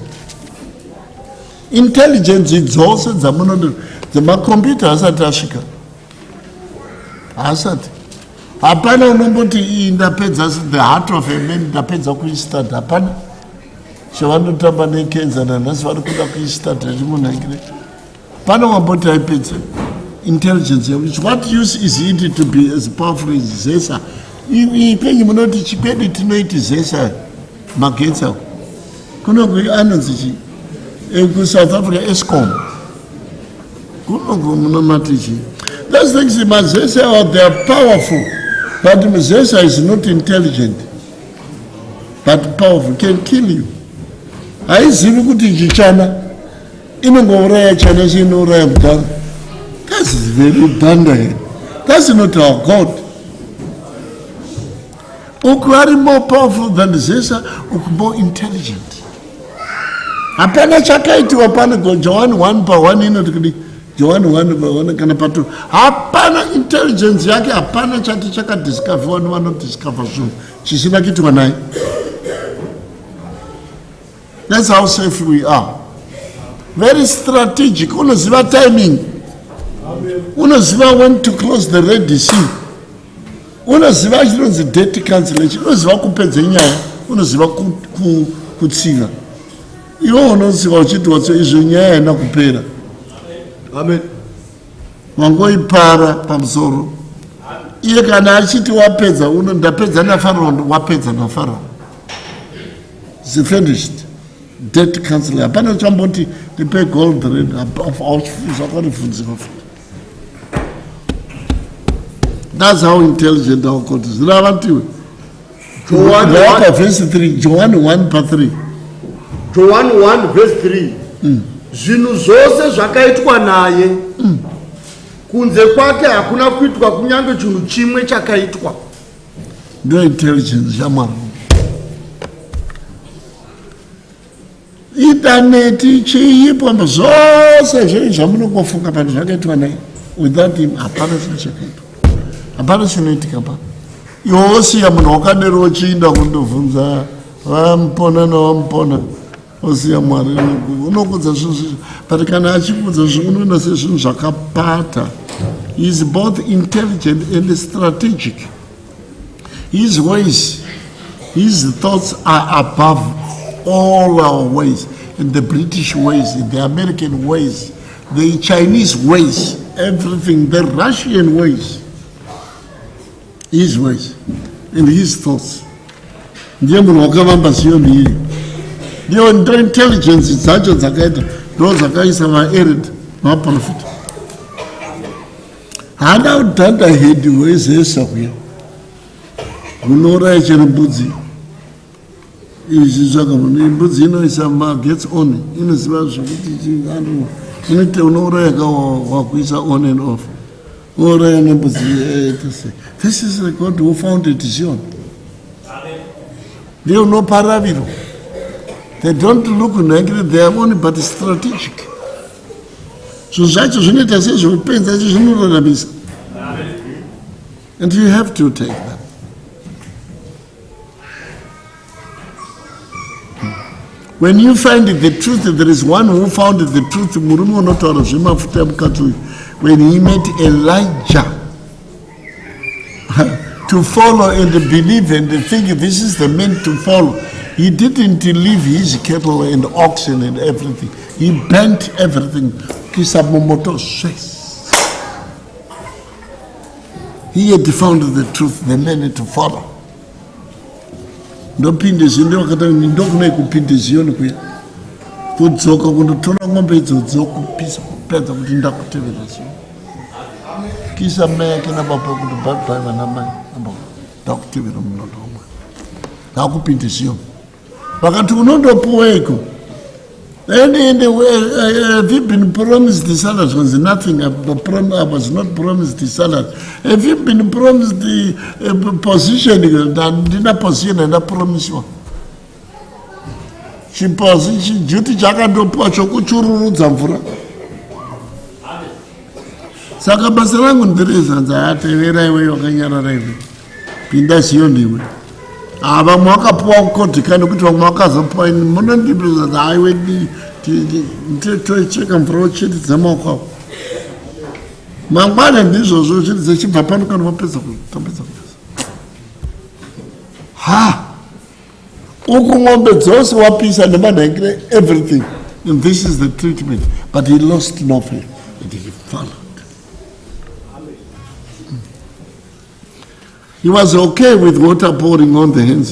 Intelligence is also the computer asati asvika asati hapana unomboti ndapedza the heart of a man ndapedza kuistart. Hapana zvavanotamba nekenza nanhasi vari kuda kuistart achimunhangire pana wamboti aipedza intelligence. What use is it to be as powerful as Zesa? Ipenyu munoti chikwedu tinoiti Zesa magetsa kunogwe anonzi chi South Africa Eskom kunogwe munomatichi. Those things in Zesa they are powerful, but Zesa is not intelligent but powerful, can kill you. Haizivi kuti chichana inongouraya chana chinouraya mudhara. That's very blunder. That's not our God. Uku are more powerful than Zesa, uku more intelligent. Hapana chakaitiwa pana John 1:1 inoti John 1:1 kana pato. Hapana intelligence yake, hapana chati chakadiscover vanodiscover zvinhu chisina kuitwa naye. That's how safe we are. Very strategic. Unoziva timing. Unoziva when to close the Red Sea. Unoziva chinonzi debt cancellation. Unoziva kupedza nyaya. Unoziva kutsiva. Iwo unoziva uchiti watso izvo nyaya haina kupera. Amen. Wangoipara pamusoro. Iye kana achiti wapedza ndapedza naFarao, wapedza naFarao. It's finished. debt counseling. Hapana chamboti tipe gold red auchifunza kwarifunzika futi. That's how intelligent our court is. Ravantiwe. John 1 verse 3. John 1:3. John 1 verse 3. Zvinhu zvose zvakaitwa naye. Kunze kwake hakuna kuitwa kunyange chinhu chimwe chakaitwa. No intelligence yaMwari. Intaneti chiipo zvose zvinhu zvamunongofunga panhu zvakaitwa naye. Without him hapana chinhu chakaitwa. Hapana chinoitika pa. Yosiya munhu wakanero uchiinda kundobvunza vampona navampona. Osiya Mwari unokudza zvinhu but kana achikudza zvinhu unoona sezvinhu zvakapata. He is both intelligent and strategic. His ways, his thoughts are above all our ways. In the British ways, in the American ways, the Chinese ways, everything, the Russian ways. His ways and his thoughts. Ndiye munhu wakavamba Zioni iyi. Ndiyo intelligence dzacho dzakaita ndo dzakaisa vaErid navaprofita. Haana kudhanda hedi hwezesa kuya. Unouraya chero mbudzi. Izvi zvakamunhu mbudzi inoisa magetsi on inoziva zvokuti inoita unouraya wakuisa on and off. Unouraya nembudzi tese. This is the God who founded Zion. They are no paraviro. They don't look naked, they are only but strategic. So zvacho zvinoita sezvopenza zvinoraramisa. And you have to take that. When you find the truth, there is one who found the truth. Murume unotaura zvemafuta emukati. When he met Elijah to follow and believe and think this is the man to follow, he didn't leave his cattle and oxen and everything. He bent everything. He had found the truth, the man to follow. Ndopinde zvindo wakati ndokune kupinde Zioni kuya. Kudzoka kundotora ng'ombe idzodzo kupisa kupedza kuti ndakutevera Zioni. Kisa mai yake nababa kuti bye vana mai ndakutevera munondo wamwe. Ndakupinde Zioni. Vakati unondopuweko. And have you been promised the salad? Was nothing. I was not promised the salad. Have you been promised the position? Did I position and I promise you? She position duty jaka do pocho kuchururudza mvura. Saka basa rangu ndireza nzatevera iwe wakanyarara iwe. Pinda Zioni iwe. Ava mwakapuwa kukodhikana kuti vamwe vakazopuwa ini munondibvunza kuti aiwe tocheka mvura uchitidza maoko avo mangwana ndizvozvo uchitidza chibva pano kana wapedza kutambidza kuisa uku ng'ombe dzose wapisa nemanhengere everything, and this is the treatment, but he lost no faith and he followed. He was okay with water pouring on the hands.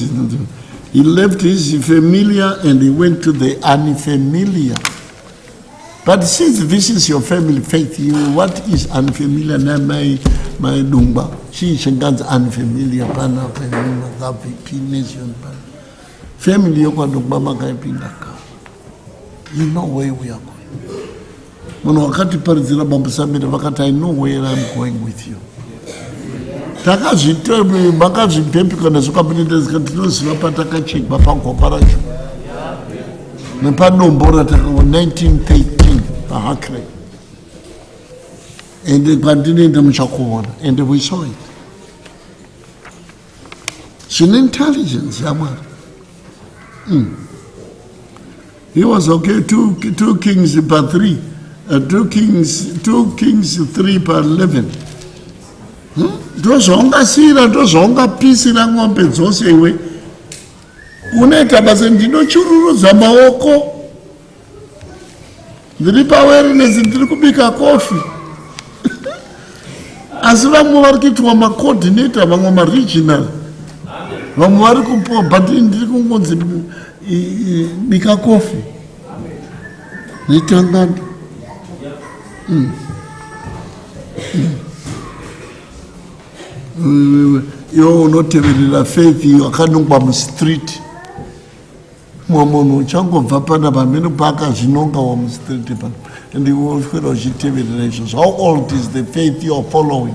He left his familiar and he went to the unfamiliar. But since this is your family faith, what is unfamiliar? My Dumba. She is unfamiliar. Family, you know where we are going. I know where I'm going with you. Makazvipempi kana zvakapinda tinoziva patakachekwa pagopa racho nepanombora 1913 paHakre, and pandinoenda muchakuona, and we saw it. Zvine intelligence yaMwari. He was okay. 2 Kings per 3, 2 Kings 3:11. Ndozvaungasiyira ndozvaungapisira ng'ombe dzose iwe. Unoita basa ndinochururudza maoko. Ndiri pa-awareness ndiri kubika kofi. Asi vamwe vari kuitwa ma-coordinator, vamwe ma-regional. Vamwe vari kupuwa, but ndiri kungonzi bika coffee nitangana yo unoteverera faith wakanongwa mustreet munhu uchangobva pana pamene paka zvinonga wamustreet pano and woswera uchiteverera izvozvo. How old is the faith you are following?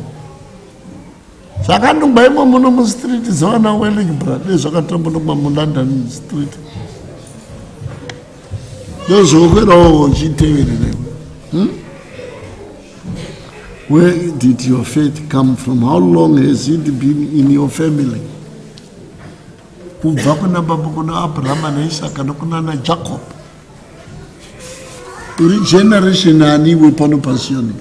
Zvakanongwa imo muno mustreet zvawana Wellingborough nezvakatombonomwa muLondon street ndozvokwerawo uchiteverera. Where did your faith come from? How long has it been in your family? Kubva kuna baba kuna Abraham na Isaka nokuna na Jacob. Uri generation ani wepano pasioni.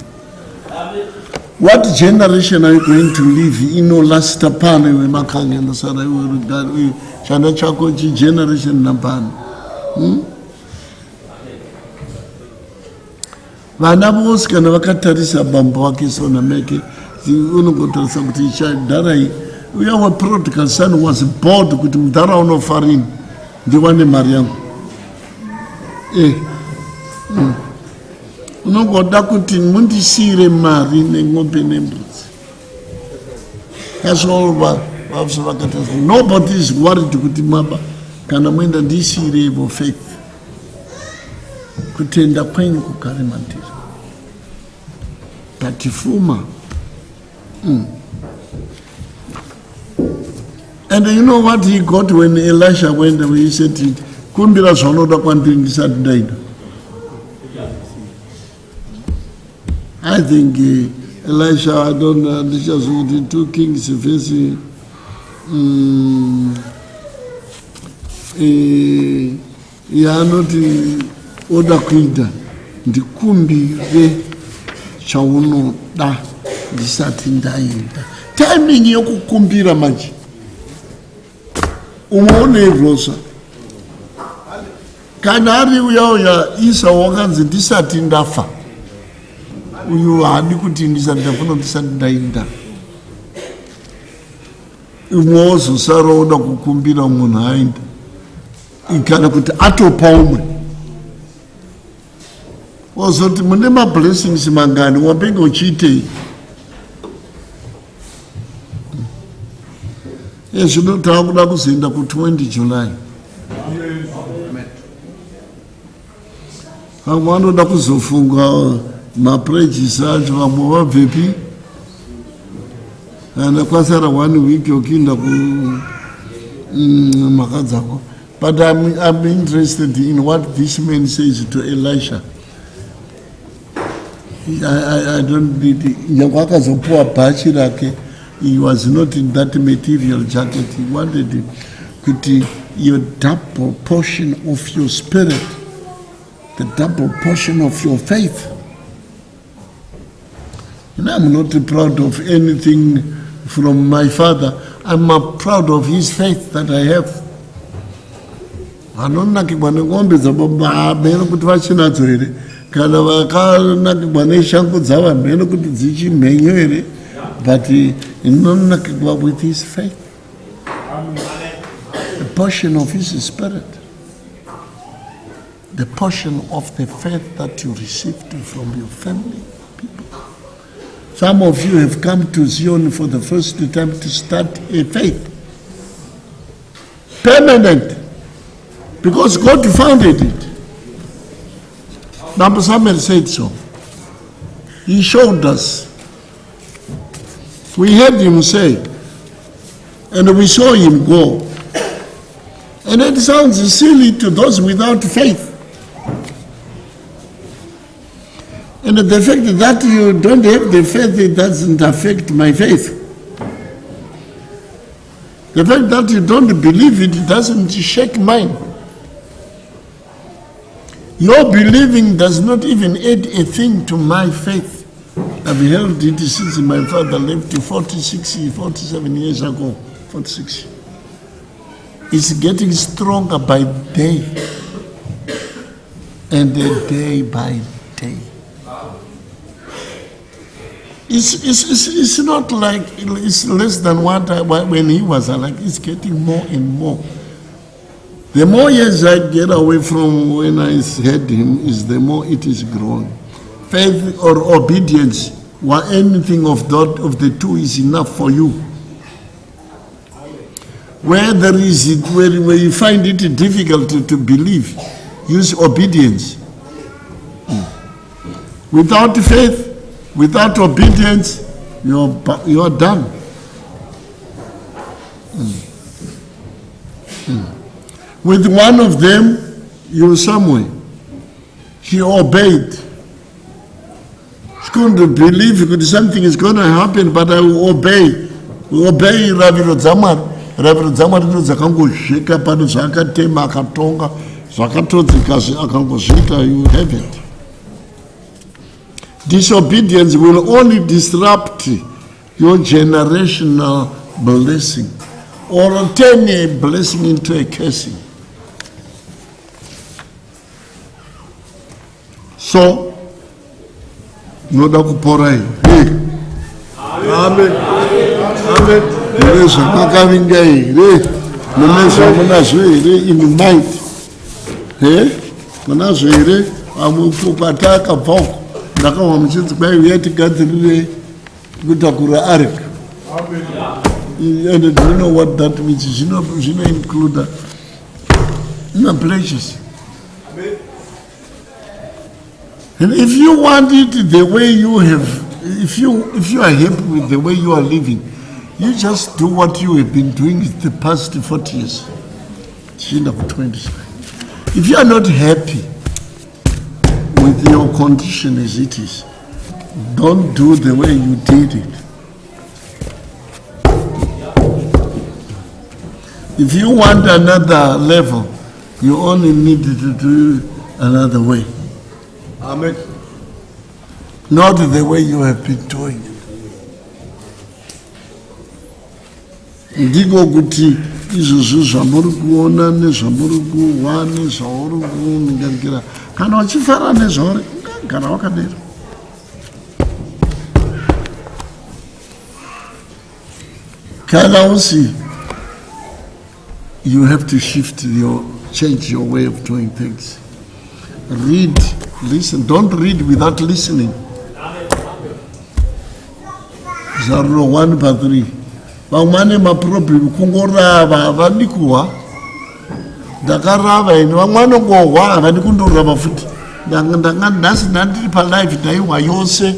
What generation are you going to live in? Last pane we makange na sara we chana chako chi generation napani. Vana vose kana vakatarisa bambo wake sona meke unongotarisa kuti dharai uya waprodigal son was bored kuti mudhara unofarini ndiwane mari yangu. Unongoda kuti mundisire mari neng'ombe nembudzi. That's all vavso vakatarisa. Nobody is worried kuti maba kana mwenda ndisire evo faith. Kutenda kwenyu kugare mandiri patifuma. And you know what he got when Elisha went away? He said, kumbira zvaunoda kwandiri ndisati ndaida. I think Elisha, I don't know, this is 2 Kings verse yaanoti oda kuita ndikumbire chaunoda ndisati ndaenda. Timing yokukumbira manje umeone rosa kana ari uya isa wakanzi ndisati ndafa uyu haadi kuti ndisati ndafuna ndisati ndaenda. Umwe wozosara oda kukumbira munhu aenda kana kuti atopa umwe wazoti mune mablessings mangani wapenge uchiitei. Zvino taakuda kuzoenda ku20 July. Vamwe vanoda kuzofunga maprejes acho, vamwe vabvepi kana kwasara 1 week yokuenda mhaka dzako. But I'm interested in what this man says to Elisha. I don't need nyange akazopuwa bhachi rake. He was not in that material jacket. He wanted kuti your double portion of your spirit, the double portion of your faith. And I'm not proud of anything from my father. I'm proud of his faith that I have. Vanonakirwa neng'ombe dzababa mheno kuti vachinadzo here kana vakanakirwa neshangu dzavanhu mheno kuti dzichimhenyo here, but inonakirwa with his faith, the portion of his spirit, the portion of the faith that you received from your family people. Some of you have come to Zion for the first time to start a faith, permanent, because God founded it. Number Samuel said so. He showed us. We heard him say, and we saw him go. And it sounds silly to those without faith. And the fact that you don't have the faith, it doesn't affect my faith. The fact that you don't believe it doesn't shake mine. Your believing does not even add a thing to my faith. I've held it since my father left 47 years ago. 46. It's getting stronger by day and day by day. It's not like it's less than what when he was alive. It's getting more and more. The more years I get away from when I had him, is the more it is growing. Faith or obedience, or anything of the two is enough for you. Where there is where you find it difficult to believe, use obedience. Without faith, without obedience, you are done. With one of them, you're somewhere. He obeyed. He couldn't believe that something is going to happen, but I will obey. Obey Raviro Zamar. Raviro Zamar knows akangozvika pano zvakatema akatonga zvakatodzika akangozvika, you have it. Disobedience will only disrupt your generational blessing or turn a blessing into a cursing. So, noda kupora hiyo. Amen. Amen. Mwezo makavinga here. Mwezo munazo here in the might. Munazo here amupataka voko. Ndakawa mchinzi kwa hiyo yeti gathirire kutakura ark. Amen. And do you know what that means? You know include pleasures. Amen. And if you want it the way you have, if you are happy with the way you are living, you just do what you have been doing the past 40 years. If you are not happy with your condition as it is, don't do the way you did it. If you want another level, you only need to do another way. Amen. Not the way you have been doing it. Ndiko kuti izvozvo zvamuri kuona nezvamuri kuhwa nezvauri kuningira kana wachifara nezvauri gara wakadero. Kana usi, you have to change your way of doing things. Read, listen. Don't read without listening. Zaro 1:3. Vamwane maproblem kungorava havadi kuhwa. Ndakarava ino vamwane ngohwa havadi kundorava futi. Ndasi ndandiri palife ndaiwa yose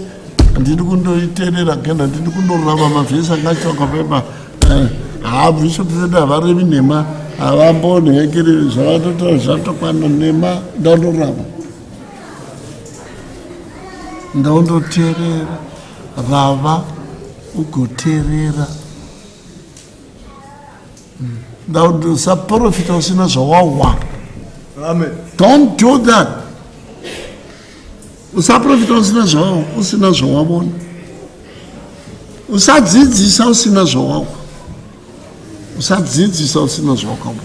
handidi kundoiterera again, handidi kundorava mavhesi angachoka pepa. Bishop havarevi nema havambonhekere zvavatotora zvatokwana nema ndandorava. Ndaundoteerera rava ugoteerera. Usaprofita usina zvawawa. Amen. Don't do that. Usaprofita usina zvawavona. Usadzidzisa usina zvawawa. Usadzidzisa usina zvawakabona.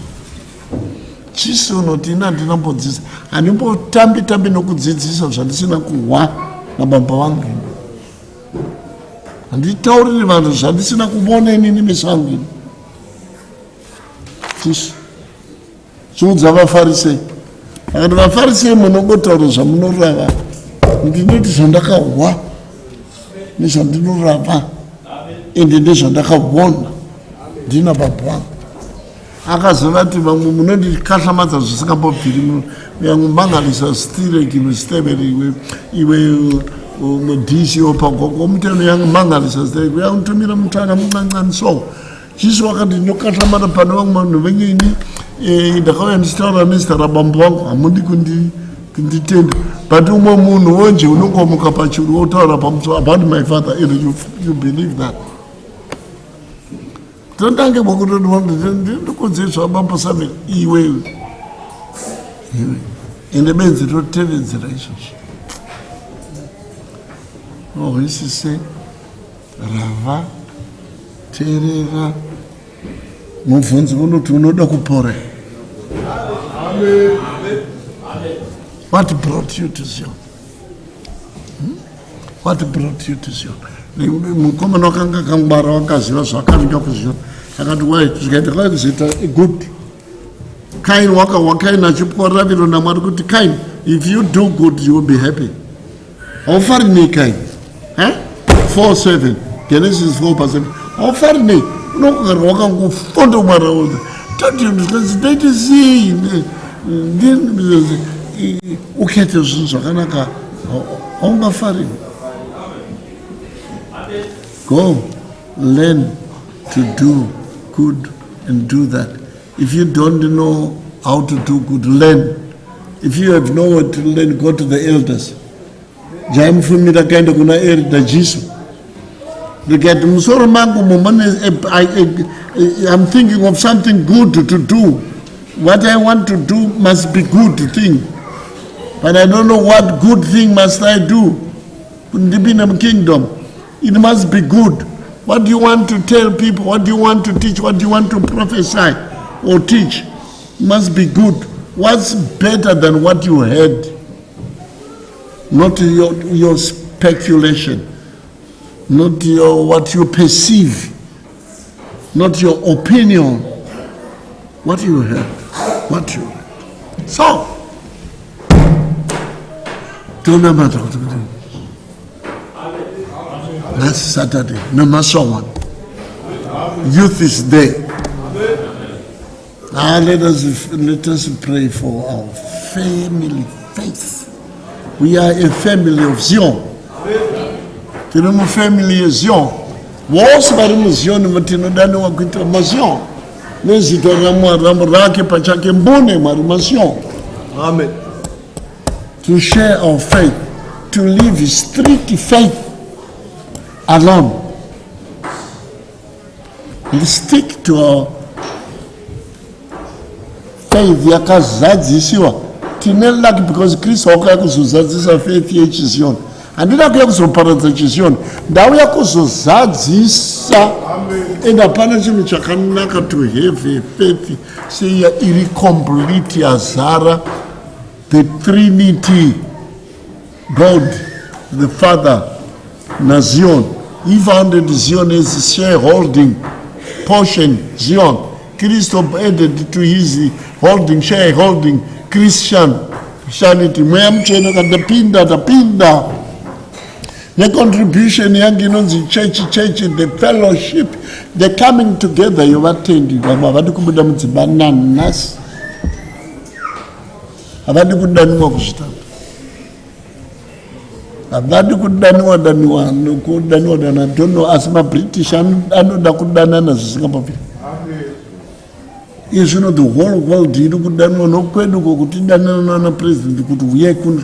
Chiso unoti ina ndinambodzidzisa. Handimbotambi nokudzidzisa zvandisina kuhwa nababa vangu. Handitauriri vanhu zvandisina kubona inini meso angu ini. Chiso. Chiudza vafarisei. Akati vafarisei munongotaura zvamunorava. Ndinoti zvandakahwa nezvandinorava. Ende ndezvandakabona. Ndina baba vangu. Akazovati vamwe munondikatlamadza zvisingambobviri yangumangalisa stire kimusteveri iwe mudhishi opagogo muteno yangumangalisa stire yangutumira mutana muncancani so Jesu wakati ndinokatlamata pano vangu vanhu venyini ndakauya ndichitaura nezita rabambo vangu hamundi kunditenda but umwe munhu wonje unongomuka pachuru wotaura pamusoro about my father and you believe that. Tondange ndikudzedzwa bambo Samuel iwe ende benzi totevedzera izvozvo. Nohwisise rava teerera mubvunzi unoti unoda kupora. Amen. What brought you to Zion? What brought you to Zion? Mukomana wakanga kangwara wakaziva zvakaringa kuziona akati wai zvikaita kwai kuzoita good Kain wakaina chiporaviro namwari kuti Kain, if you do good you will be happy. Offer me Kain. 4:7 Genesis 4:7. Offer me. No wakangofonda mwara wote. Don't you understand? See. Then ukhethe zvinhu zvakanaka haungafari. Go learn to do good and do that. If you don't know how to do good, learn. If you have nowhere to learn, go to the elders. Jamfumira kaenda kuna elder Jesu. Because musoro mangu I'm thinking of something good to do. What I want to do must be good thing. But I don't know what good thing must I do. In the kingdom, it must be good. What do you want to tell people? What do you want to teach? What do you want to prophesy or teach? It must be good. What's better than what you heard? Not your speculation, not what you perceive, not your opinion. What you heard, what you heard. So, don't matter. That's Saturday. Number 1. Youth is there. Now let us pray for our family faith. We are a family of Zion. Tiri mu family of Zion. Wose bari mu Zion matinodani wa kuita Zion. Nezito ramu rake pachake mbone mari Zion. Amen. To share our faith, to live strict faith alone. We stick to our faith yakazadzisiwa. Tinelaki because Kristo wakuzozadzisa faith yechizion. Andina kuya kuzoparadza chizion. Ndau yakuzozadzisa. And apana chinhu chakanaka to have a faith. Say iri complete yazara. The Trinity, God, the Father, na Zion. He founded Zion as shareholding portion, Zion. Christ added to his holding, shareholding, Christianity. Mwamchena katapinda. The contribution yangu inonzi church, the fellowship, the coming together you attending. Wabadi kubuda mtzibananas. Abadi kudaniwa kushitana. Abadi kudaniwa daniwa I don't know asma British anoda kudanana zisingapapira. Yes, you know the whole world iri kudaniwa nokwedu kokutindanana na president kuti uye kuni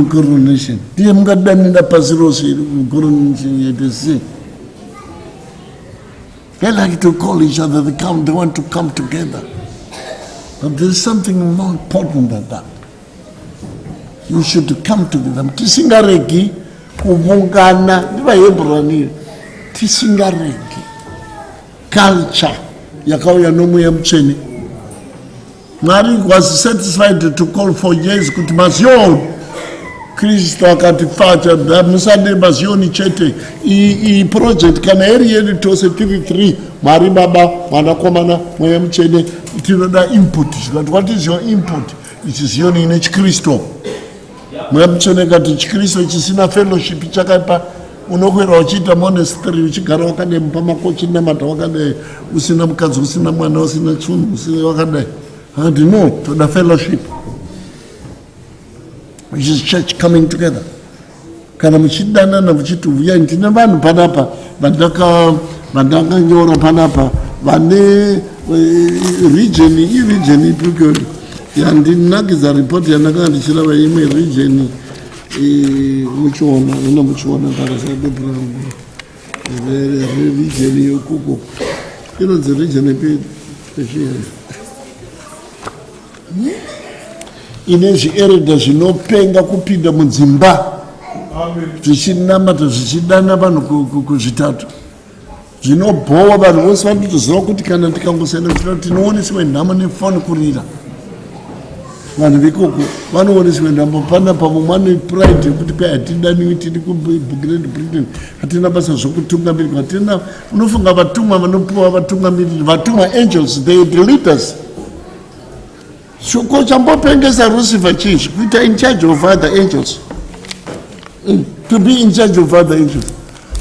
coronation. Ndiye mungadanira pasi rose iri coronation yetese. They like to call each other, they want to come together. But there's something more important than that. You should come together. Tisingaregi kuvungana ndivahebrani tisingaregi culture yakauya nomuya mutsvene. Mwari was satisfied to call for years kuti Zion. Kristo akati facha musade Zion chete I project kana eri yedu tose 33 Mwari Baba Mwanakomana Mweya Mutsvene tinoda input. What is your input? It is Zion ine Kristo. Mweya Mutsvene kati Kristo chisina fellowship chakapa unokwera uchiita monastery uchigara wakadai pamakochi namata wakadai usina mukadzi usina mwana usina chunhu usina wakadai. Akati no, toda fellowship. Which is church coming together. Kana muchidanana muchiti uya ndine vanhu panapa vandakanyora panapa vane region ipi yandinakidza report yandakanga ndichirava imwe region muchiona ndakasabebra region yokuko inonzi region ipi ine zviereda zvinopenga kupinda mudzimba zvichinamata zvichidana vanhu kuzvitatu zvinobhowa vanhu vose vanotoziva kuti kana tikangosenda tinoonesiwe nhamo nefoni kurira vanhu vekoko vanooneswa ndambopana pamwe pride yekuti kai hatidaniwi tiri kuGreat Britain hatina basa zvokutungamirira hatina unofunga vatumwa vanopiwa vatungamiriri vatumwa angels they the leaders shoko chambopengesa Lucifer chichi kuita in charge of other angels to be in charge of other angels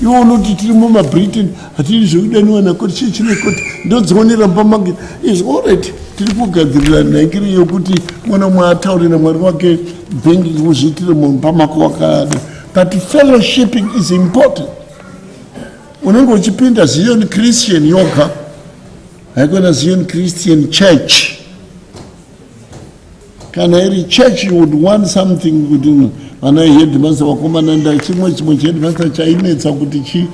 iwo unoti tiri mumabritain hatiri zvekudaniwa nakoti chii chinekoti ndodzionera pamageti is already tiri kugadzirira nhangiri yokuti mwana mwaataurira mwari wake bhengi kuzviitire munhu pamako wakada but fellowshipping is important unenge uchipinda Zion Christian yoga haikona Zion Christian church kana iri church you would want something kuti vana headmaster vakomana nda chimwe cheheadmaster chainetsa kuti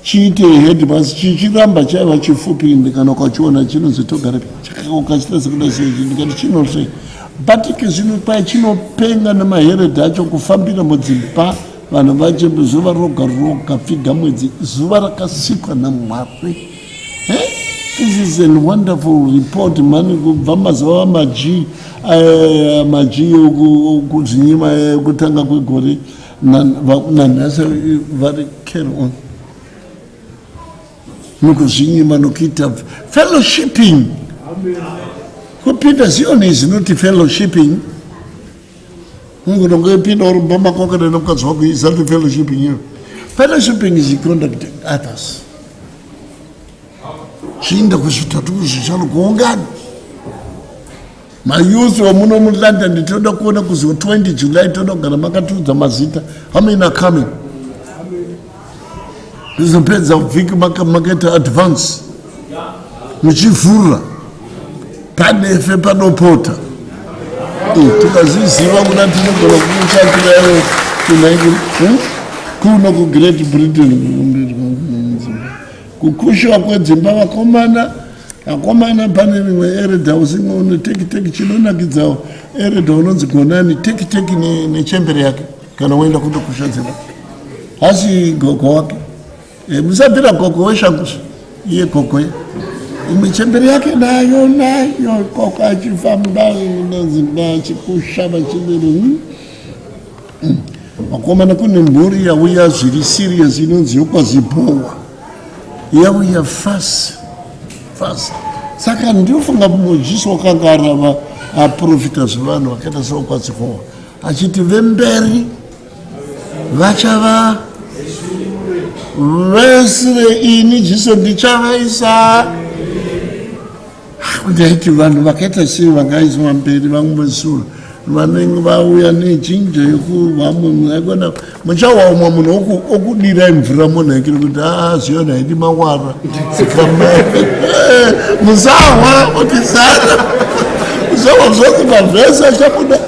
chiite headmaster chichiramba chaiva chifupi kana ukachiona chinozotogara ukachita sekuda sei ndikati chinosei batike zvino kwai chinopenga nemaheredi acho kufambira mudzimba vanhu vache zuva roga roga pfiga mwedzi zuva rakasikwa naMwari. This is a wonderful report mani kubva mazuva maji okudzinyima kutanga kwegore nanhasi vari carry on nokuzvinyima nokuita fellowshipping. Kupinda Zion is not fellowshipping. Ungongoipinda uri mumakwakada nomukadzi wako is not fellowshipping you. Fellowshipping is conducting others. Chiinda kuzvitatu kuzvishanu kuungana mayouth wamuno muLondon toda kuona kuzi 20 July toda kugara makatudza mazita. How many are coming? Zvizopedza vhiki makaita advance muchivhura panefe panopota tikazviziva kuda tinogona kumushatirayo kuno kuGreat Britain kukushwa kwedzimba vakomana pane rimwe eredha usingoone tekiteki chinonakidzawo eredha unonzi Gonani tekiteki nechembere yake kana uenda kundokusha dzimba hasi gogo wake musabvira gogo weshangushi iye gogo imwe chembere yake nayo koko achifamba nadzimba achikusha vachidero vakomana kune mhuri yauya zviri serious inonzi yokwazipowa yauya fast saka ndiofunga Jesu wakanga arava aprofita zvevanhu vakaita seokwazipowa achiti vemberi vachava vesire ini Jesu ndichavaisa ndaiti vanhu vakaita sei vangaiswa mberi vamwesura vanenge vauya nechinja yekuvamwe aikona muchawaumwa munhu okudira mvura munhakiri kuti Zion haidi mawara musawa otisara musawa zvozi mavhesi achabuda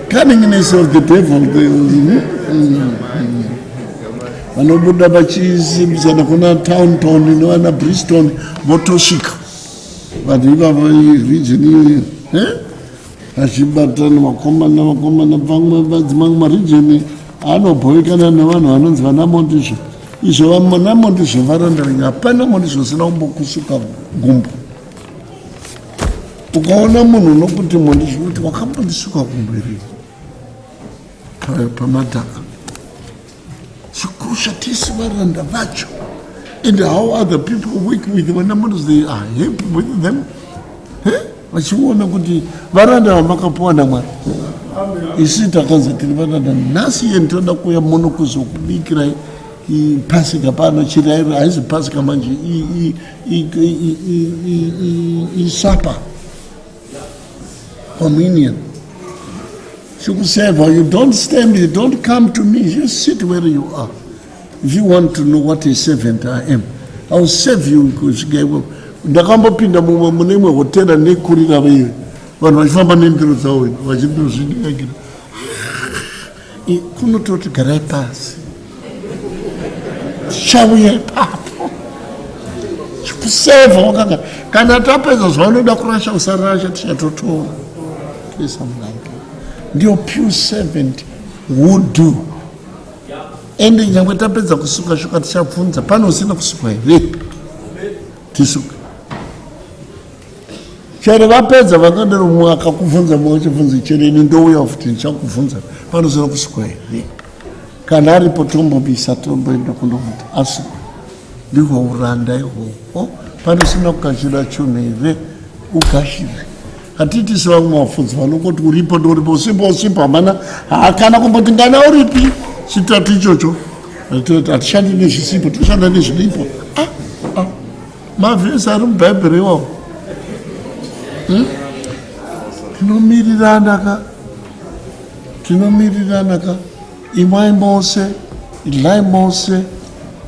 cunningness of the devil vanobuda vachisimbisana kuna town inovana Bristol votosvika vanhu ivavo region iyoyo achibatana vakomana vamwe madzimamwe marijeni anobhoikana nevanhu vanonzi vanamondizvo izvo vanamondizvo varandaringa hapana mondizvo usina kumbokusuka gumbo ukaona munhu unokuti mondizvo kuti wakambondisuka gumbo iri pamadhaka chikusha tisi varanda vacho and how other people work with vanamondizvo they are happy with them vachiona kuti varanda vamakapuwa naMwari. Isi takanzi tiri varanda nhasi yeni toda kuuya muno kuzokubikirai pasika pano chirayiro haizi pasika manje isapa communion chikuseva. You don't stand, you don't come to me, you sit where you are. If you want to know what a servant I am, I will serve you kusvika ipo. Ndakambopinda mune imwe hotera nekurira veiwe vanhu vachifamba nendiro dzavo vachindozvindikagira kunototi garai pasi tichauya ipapo chikusevha wakanga kana tapedza zvaunoda kurasha usarasha tichatotora kuisa munanga. Ndio pure servant would do. Ende nyangwe tapedza kusuka shuka tichabvunza pano usina kusuka here tisuka chero vapedza vakadaro mumwe akakubvunza mumwe chibvunzo chero ini ndouya futi ndichakubvunza panozoda kusukwa here kana aripo tombobisa tomboenda kundomuti asi ndihwo uranda ihwohwo panosina kugashira chunhu here ugashire hatiti sevamwe vafudzi vanongoti uripo ndoripo usimba hamana hakana kumboti ngana uripi chitatu ichocho hatishandi nezvisipo toshanda nezvilipo mavhesi ari mubhaibheri iwawo tinomirirana ka imwai mose idlai mose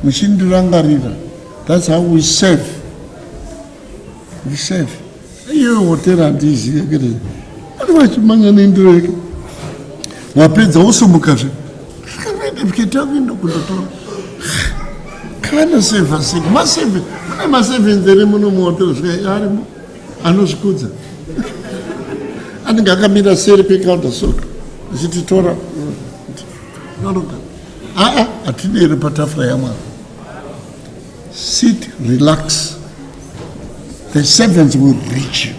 muchindirangarira. That's how we serve. Iyo hotera handizive kere ari vachimanya nendireke wapedza usumukazve ketakuenda kundotora kana seva sei maseve mune masevenzere muno muhotera zvika arimo anozvikudza anenge akamira seri kwekaunda soto achititora hatidere patafura yamwari. Sit, relax. The servants will reach you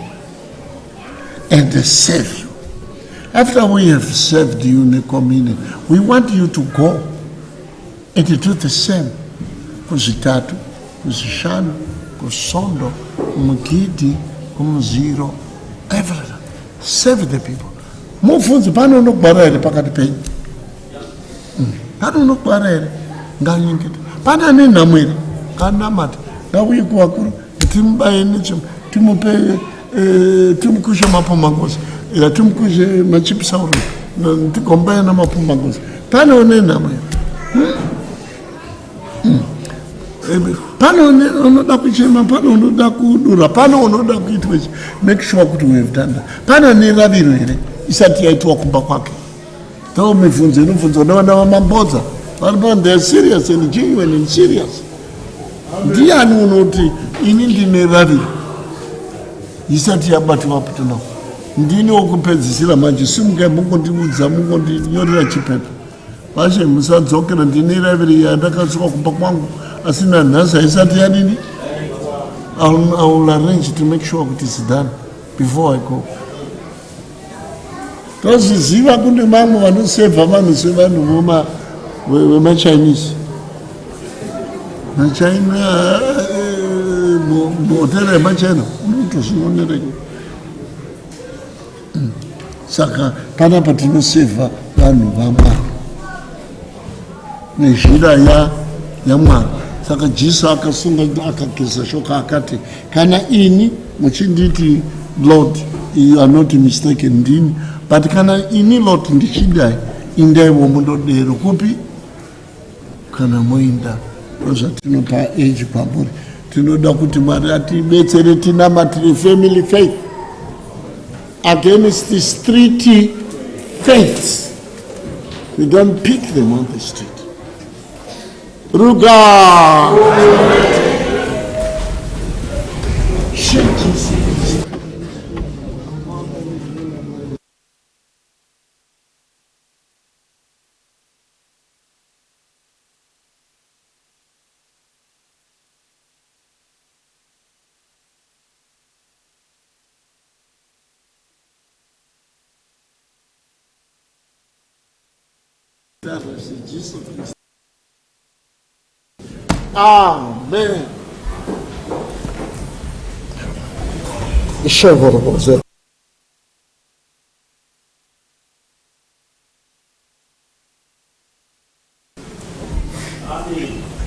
and they serve you. After we have served you in the communion, we want you to go and to do the same. Kuzitatu, kuzishanu, kusondo, kumugidi, kumuziro, everything. Serve the people. Mufunzi pano nokubara here pakati penyu. Pano nokubara here nganyengete. Pana nenhamo here nganamate ngauye kuvakuru timubaye nechimo timupe timukushe mapombangozi timukushe machipisauro tigombaye namapombangozi pano nenhamo here pano unoda kuchema pano unoda kudura pano unoda kuitwa make sure kuti we have done that. Pana neraviro here isati yaitwa kumba kwake though mibvunzo inobvunzwa nevana vamambodza vari they are serious and genuine and serious. Ndiani unoti ini ndine raviro isati yabatwa putona ndini wokupedzisira manje simukai mungondiudza mungondinyorera chipepa vashe musadzokera ndine raviro yandakasuka kumba kwangu asina nhasa isati yadini. I will arrange to make sure it is done before I go. Tozviziva kune mamwe vanosevha vanhu sevanhu vemachinese machina muhotera yemachina unotozvionerei. Saka panapa tinosevha vanhu vamwari nezhira yamwari. Saka Jesu akasunga akageza shoka akati kana ini muchinditi Lord you are not mistaken ndini but kana ini Lord ndichidai indaiwo mundodero kupi kana moinda. Zvatinopa age kwamuri tinoda kuti Mwari atibetsere tinamatire family faith against these 3T faiths. We don't pick them on the street. Ruga! Amen. Amen.